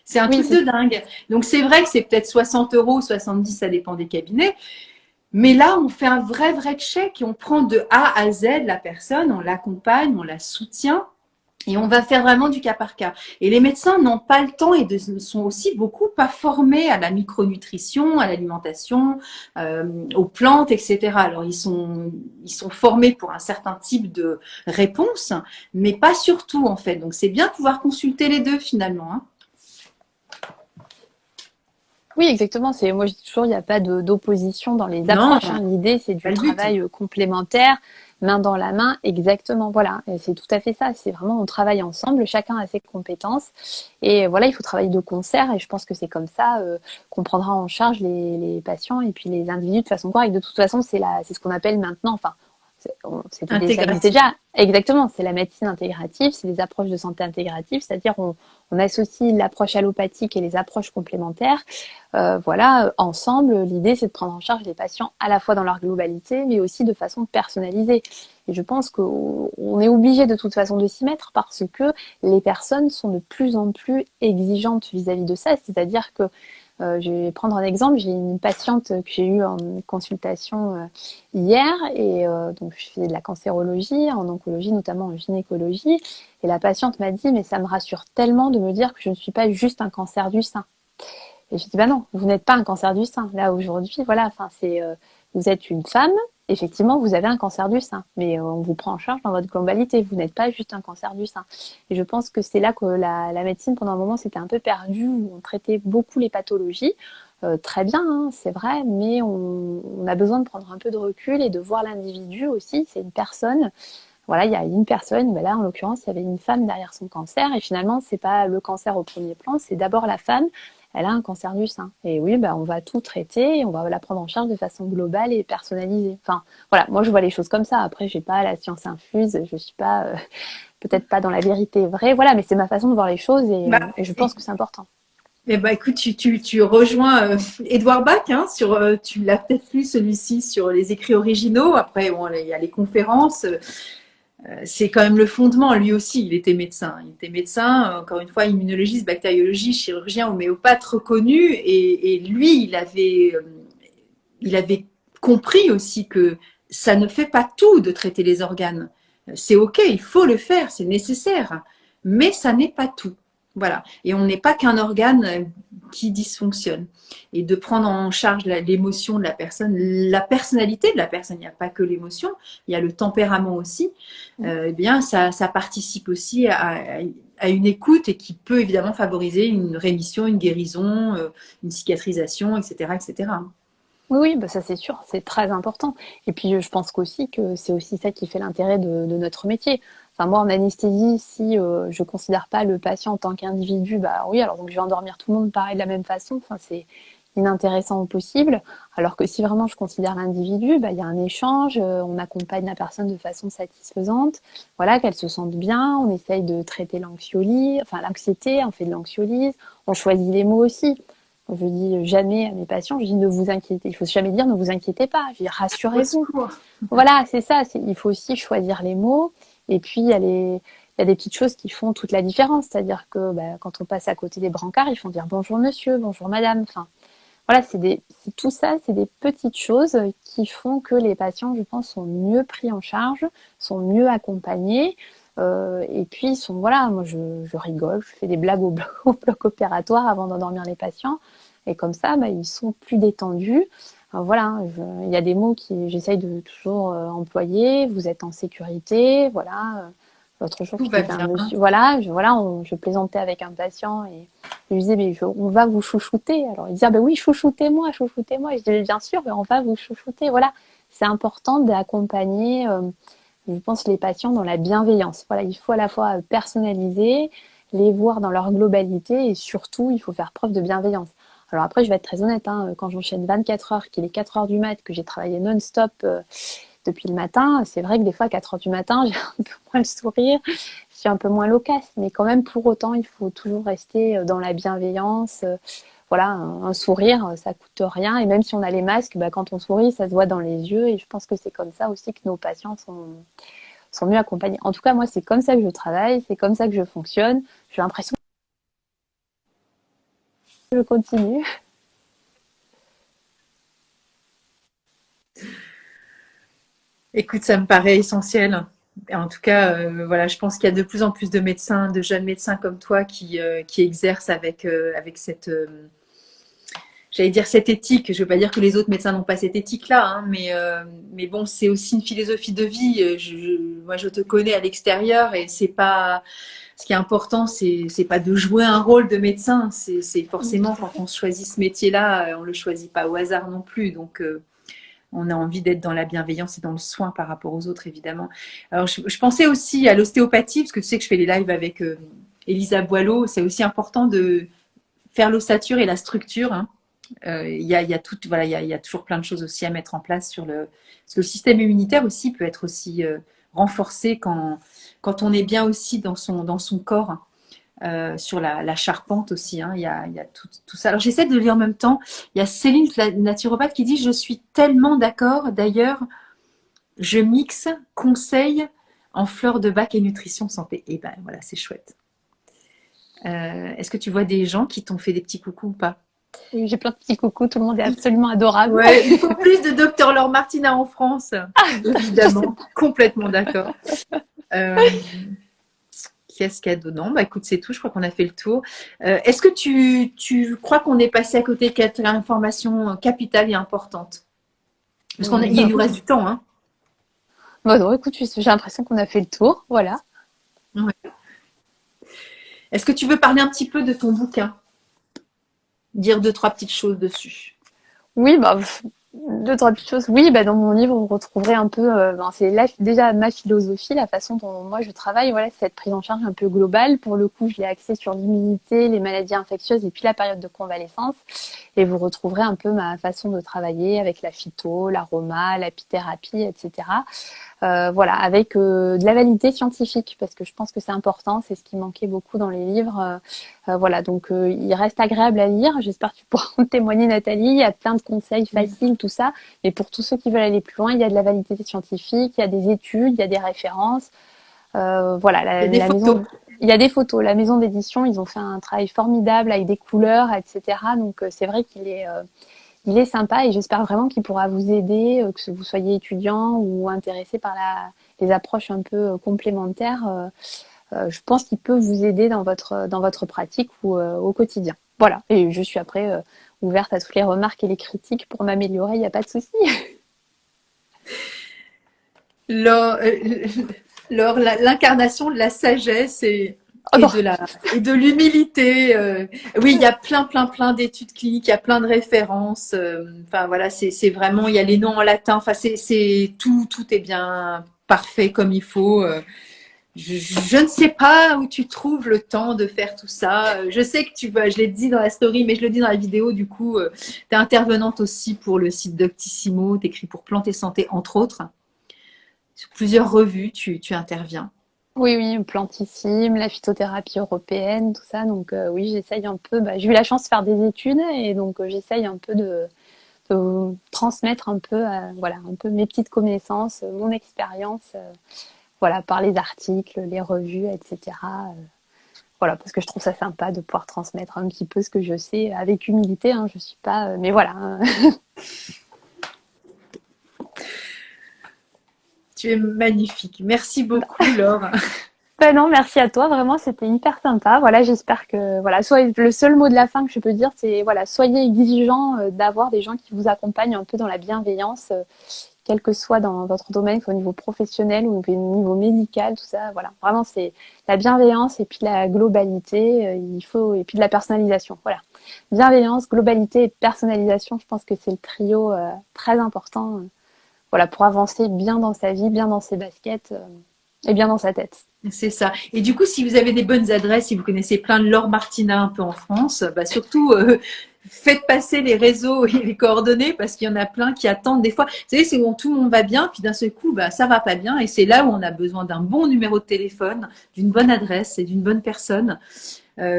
C'est un Oui, truc de dingue. Donc, c'est vrai que c'est peut-être 60 €, 70, ça dépend des cabinets. Mais là, on fait un vrai check et on prend de A à Z la personne, on l'accompagne, on la soutient. Et on va faire vraiment du cas par cas. Et les médecins n'ont pas le temps et ne sont aussi beaucoup pas formés à la micronutrition, à l'alimentation, aux plantes, etc. Alors ils sont formés pour un certain type de réponse, mais pas surtout en fait. Donc c'est bien de pouvoir consulter les deux finalement, hein. oui, exactement. C'est moi je dis toujours, il n'y a pas d'opposition dans les Non, approches, hein. L'idée, c'est pas du le but. travail complémentaire, main dans la main. Exactement. Voilà. Et c'est tout à fait ça. C'est vraiment on travaille ensemble, chacun a ses compétences, et voilà, il faut travailler de concert. Et je pense que c'est comme ça qu'on prendra en charge les patients et puis les individus de façon correcte. De toute façon, c'est ce qu'on appelle maintenant. Enfin, ça existait Intégratif. déjà. Exactement, c'est la médecine intégrative, c'est les approches de santé intégrative, c'est-à-dire on associe l'approche allopathique et les approches complémentaires. Voilà, ensemble, l'idée c'est de prendre en charge les patients à la fois dans leur globalité, mais aussi de façon personnalisée. Et je pense qu'on est obligé de toute façon de s'y mettre parce que les personnes sont de plus en plus exigeantes vis-à-vis de ça, c'est-à-dire que Je vais prendre un exemple. J'ai une patiente que j'ai eue en consultation hier et donc je fais de la cancérologie, en oncologie, notamment en gynécologie. Et la patiente m'a dit, mais ça me rassure tellement de me dire que je ne suis pas juste un cancer du sein. Et je dis, bah non, vous n'êtes pas un cancer du sein. Là, aujourd'hui, voilà, enfin, vous êtes une femme, effectivement, vous avez un cancer du sein, mais on vous prend en charge dans votre globalité. Vous n'êtes pas juste un cancer du sein. Et je pense que c'est là que la médecine, pendant un moment, s'était un peu perdue, où on traitait beaucoup les pathologies. Très bien, hein, c'est vrai, mais on a besoin de prendre un peu de recul et de voir l'individu aussi. C'est une personne. Voilà, il y a une personne, ben là en l'occurrence, il y avait une femme derrière son cancer et finalement, c'est pas le cancer au premier plan, c'est d'abord la femme, elle a un cancer du sein. Et oui, ben, on va tout traiter, et on va la prendre en charge de façon globale et personnalisée. Enfin, voilà, moi je vois les choses comme ça. Après, j'ai pas la science infuse, je suis pas peut-être pas dans la vérité vraie, voilà, mais c'est ma façon de voir les choses Bah, et je pense que c'est important. eh ben, écoute, tu rejoins Edouard Bach, hein, tu l'as peut-être lu celui-ci sur les écrits originaux. Après, bon, il y a les conférences. C'est quand même le fondement. Lui aussi, il était médecin. Il était médecin, encore une fois, immunologiste, bactériologiste, chirurgien, homéopathe reconnu. Et lui, il avait compris aussi que ça ne fait pas tout de traiter les organes. C'est OK, il faut le faire, c'est nécessaire, mais ça n'est pas tout. Voilà. Et on n'est pas qu'un organe qui dysfonctionne. Et de prendre en charge l'émotion de la personne, la personnalité de la personne, il n'y a pas que l'émotion, il y a le tempérament aussi, eh bien, ça participe aussi à une écoute et qui peut évidemment favoriser une rémission, une guérison, une cicatrisation, etc., etc. Oui, oui, bah ça c'est sûr, c'est très important. Et puis je pense qu'aussi que c'est aussi ça qui fait l'intérêt de notre métier. Enfin moi en anesthésie, si je considère pas le patient en tant qu'individu, bah oui, alors donc je vais endormir tout le monde pareil de la même façon. Enfin c'est inintéressant au possible. Alors que si vraiment je considère l'individu, bah il y a un échange, on accompagne la personne de façon satisfaisante, voilà qu'elle se sente bien. On essaye de traiter l'anxiolyse, enfin l'anxiété, on fait de l'anxiolyse, on choisit les mots aussi. Je dis jamais à mes patients, je dis ne vous inquiétez, il faut jamais dire ne vous inquiétez pas, je dis Au rassurez-vous. secours. Voilà, c'est ça, il faut aussi choisir les mots. Et puis il y a des petites choses qui font toute la différence, c'est-à-dire que bah, quand on passe à côté des brancards, ils font dire bonjour monsieur, bonjour madame. Enfin, voilà, tout ça, c'est des petites choses qui font que les patients, je pense, sont mieux pris en charge, sont mieux accompagnés. Et puis, voilà, moi je rigole, je fais des blagues au bloc opératoire avant d'endormir les patients. Et comme ça, bah, ils sont plus détendus. Voilà, il y a des mots qui j'essaye de toujours employer. Vous êtes en sécurité, voilà. L'autre jour, Tout je va disais à un bien. monsieur, voilà, je plaisantais avec un patient et je lui disais, mais on va vous chouchouter. Alors il disait, ah ben oui, chouchoutez-moi, chouchoutez-moi. Et je disais, bien sûr, mais on va vous chouchouter. Voilà, c'est important d'accompagner, je pense, les patients dans la bienveillance. Voilà, il faut à la fois personnaliser, les voir dans leur globalité et surtout, il faut faire preuve de bienveillance. Alors après, je vais être très honnête, hein, quand j'enchaîne 24 heures, qu'il est 4 heures du mat, que j'ai travaillé non-stop depuis le matin, c'est vrai que des fois, à 4 heures du matin, j'ai un peu moins le sourire, je suis un peu moins loquace, mais quand même, pour autant, il faut toujours rester dans la bienveillance. Voilà, un sourire, ça coûte rien. Et même si on a les masques, bah, quand on sourit, ça se voit dans les yeux. Et je pense que c'est comme ça aussi que nos patients sont mieux accompagnés. En tout cas, moi, c'est comme ça que je travaille, c'est comme ça que je fonctionne. J'ai l'impression que je continue. Écoute, ça me paraît essentiel. En tout cas, voilà, je pense qu'il y a de plus en plus de médecins, de jeunes médecins comme toi qui exercent avec cette, j'allais dire cette éthique. Je veux pas dire que les autres médecins n'ont pas cette éthique-là, hein, mais bon, c'est aussi une philosophie de vie. Moi, je te connais à l'extérieur et c'est pas, ce qui est important, c'est pas de jouer un rôle de médecin. C'est forcément quand on choisit ce métier-là, on le choisit pas au hasard non plus. Donc, on a envie d'être dans la bienveillance et dans le soin par rapport aux autres, évidemment. Alors, je pensais aussi à l'ostéopathie, parce que tu sais que je fais les lives avec Elisa Boileau. C'est aussi important de faire l'ossature et la structure, hein. Voilà, il y a toujours plein de choses aussi à mettre en place parce que le système immunitaire aussi peut être aussi renforcé quand on est bien aussi dans son corps, hein. Sur la charpente aussi, hein, il y a tout ça. Alors j'essaie de lire en même temps. Il y a Céline, la naturopathe, qui dit: je suis tellement d'accord. D'ailleurs, je mixe conseils en fleurs de bac et nutrition santé. Et ben voilà, c'est chouette. Est-ce que tu vois des gens qui t'ont fait des petits coucous ou pas? Oui, j'ai plein de petits coucous, tout le monde est absolument adorable. Ouais, il faut plus de Docteur Laure Martina en France, évidemment. Complètement d'accord. Euh, Qu'est-ce qu'il y a d'autre? Non, bah écoute, c'est tout. Je crois qu'on a fait le tour. Est-ce que tu crois qu'on est passé à côté de quelques informations capitales et importantes? Parce qu'il nous reste du temps, hein. Bon, non, écoute, j'ai l'impression qu'on a fait le tour, voilà. Ouais. Est-ce que tu veux parler un petit peu de ton bouquin? Dire deux, trois petites choses dessus. Oui, bah, deux, trois petites choses. Oui, bah, dans mon livre, vous retrouverez un peu, c'est déjà ma philosophie, la façon dont moi je travaille. Voilà, c'est cette prise en charge un peu globale. Pour le coup, je l'ai axée sur l'immunité, les maladies infectieuses et puis la période de convalescence. Et vous retrouverez un peu ma façon de travailler avec la phyto, l'aroma, l'apithérapie, etc. Voilà, avec de la validité scientifique, parce que je pense que c'est important, c'est ce qui manquait beaucoup dans les livres. Voilà, donc il reste agréable à lire. J'espère que tu pourras en témoigner, Nathalie. Il y a plein de conseils faciles, tout ça. Mais pour tous ceux qui veulent aller plus loin, il y a de la validité scientifique, il y a des études, il y a des références. Voilà, Il y a des photos. il y a des photos. La maison d'édition, ils ont fait un travail formidable avec des couleurs, etc. Donc c'est vrai il est sympa et j'espère vraiment qu'il pourra vous aider, que vous soyez étudiant ou intéressé par les approches un peu complémentaires. Je pense qu'il peut vous aider dans votre pratique ou au quotidien. Voilà. Et je suis après ouverte à toutes les remarques et les critiques pour m'améliorer, il n'y a pas de souci. Laure, l'incarnation de la sagesse Oh non. et de l'humilité. Oui, il y a plein d'études cliniques, il y a plein de références. Enfin voilà, c'est vraiment, il y a les noms en latin. Enfin, c'est tout est bien parfait comme il faut. Je ne sais pas où tu trouves le temps de faire tout ça. Je sais que je l'ai dit dans la story, mais je le dis dans la vidéo. Du coup, tu es intervenante aussi pour le site Doctissimo. Tu écris pour Plantes et Santé, entre autres. Sur plusieurs revues, tu interviens. Oui, oui, plantissime, la phytothérapie européenne, tout ça. Donc oui, j'essaye un peu. Bah, j'ai eu la chance de faire des études et donc j'essaye un peu de transmettre un peu, voilà, un peu mes petites connaissances, mon expérience, voilà, par les articles, les revues, etc. Voilà, parce que je trouve ça sympa de pouvoir transmettre un petit peu ce que je sais avec humilité. Hein, je suis pas, mais voilà. Hein. Tu es magnifique. Merci beaucoup, Laure. Ben non, merci à toi. Vraiment, c'était hyper sympa. Voilà, j'espère que voilà, le seul mot de la fin que je peux dire, c'est voilà, soyez exigeants d'avoir des gens qui vous accompagnent un peu dans la bienveillance, quel que soit dans votre domaine, au niveau professionnel ou au niveau médical, tout ça. Voilà, vraiment, c'est la bienveillance et puis la globalité. Il faut et puis de la personnalisation. Voilà, bienveillance, globalité et personnalisation. Je pense que c'est le trio très important. Voilà, pour avancer bien dans sa vie, bien dans ses baskets et bien dans sa tête. C'est ça. Et du coup, si vous avez des bonnes adresses, si vous connaissez plein de Laure Martina un peu en France, bah surtout faites passer les réseaux et les coordonnées parce qu'il y en a plein qui attendent des fois. Vous savez, c'est où tout le monde va bien, puis d'un seul coup, bah ça va pas bien, et c'est là où on a besoin d'un bon numéro de téléphone, d'une bonne adresse et d'une bonne personne.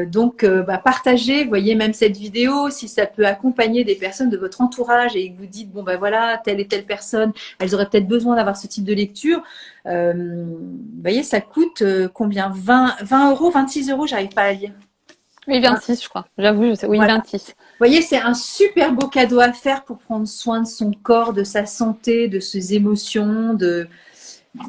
Donc, bah, partagez, voyez même cette vidéo, si ça peut accompagner des personnes de votre entourage et que vous dites, bon, bah voilà, telle et telle personne, elles auraient peut-être besoin d'avoir ce type de lecture. Vous voyez, ça coûte combien? 20 euros, 26 euros, j'arrive pas à lire. Oui, 26, je crois. J'avoue, je sais. Oui, Voilà. 26. Vous voyez, c'est un super beau cadeau à faire pour prendre soin de son corps, de sa santé, de ses émotions,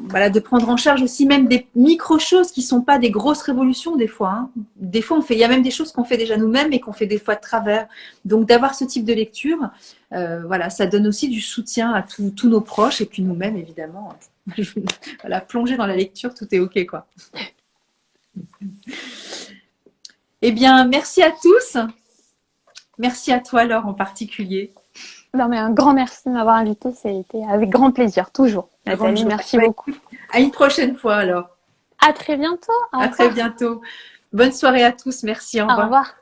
voilà, de prendre en charge aussi même des micro-choses qui sont pas des grosses révolutions des fois. Hein. Des fois, il y a même des choses qu'on fait déjà nous-mêmes et qu'on fait des fois de travers. Donc, d'avoir ce type de lecture, voilà, ça donne aussi du soutien à tous nos proches et puis nous-mêmes, évidemment. Voilà, plonger dans la lecture, tout est OK, quoi. Eh bien, merci à tous. Merci à toi, Laure, en particulier. Non, mais un grand merci de m'avoir invité. Ça a été avec grand plaisir, toujours. Nathalie, merci beaucoup. À une prochaine fois, alors. À très bientôt. À très bientôt. Bonne soirée à tous. Merci. Au revoir. Au revoir.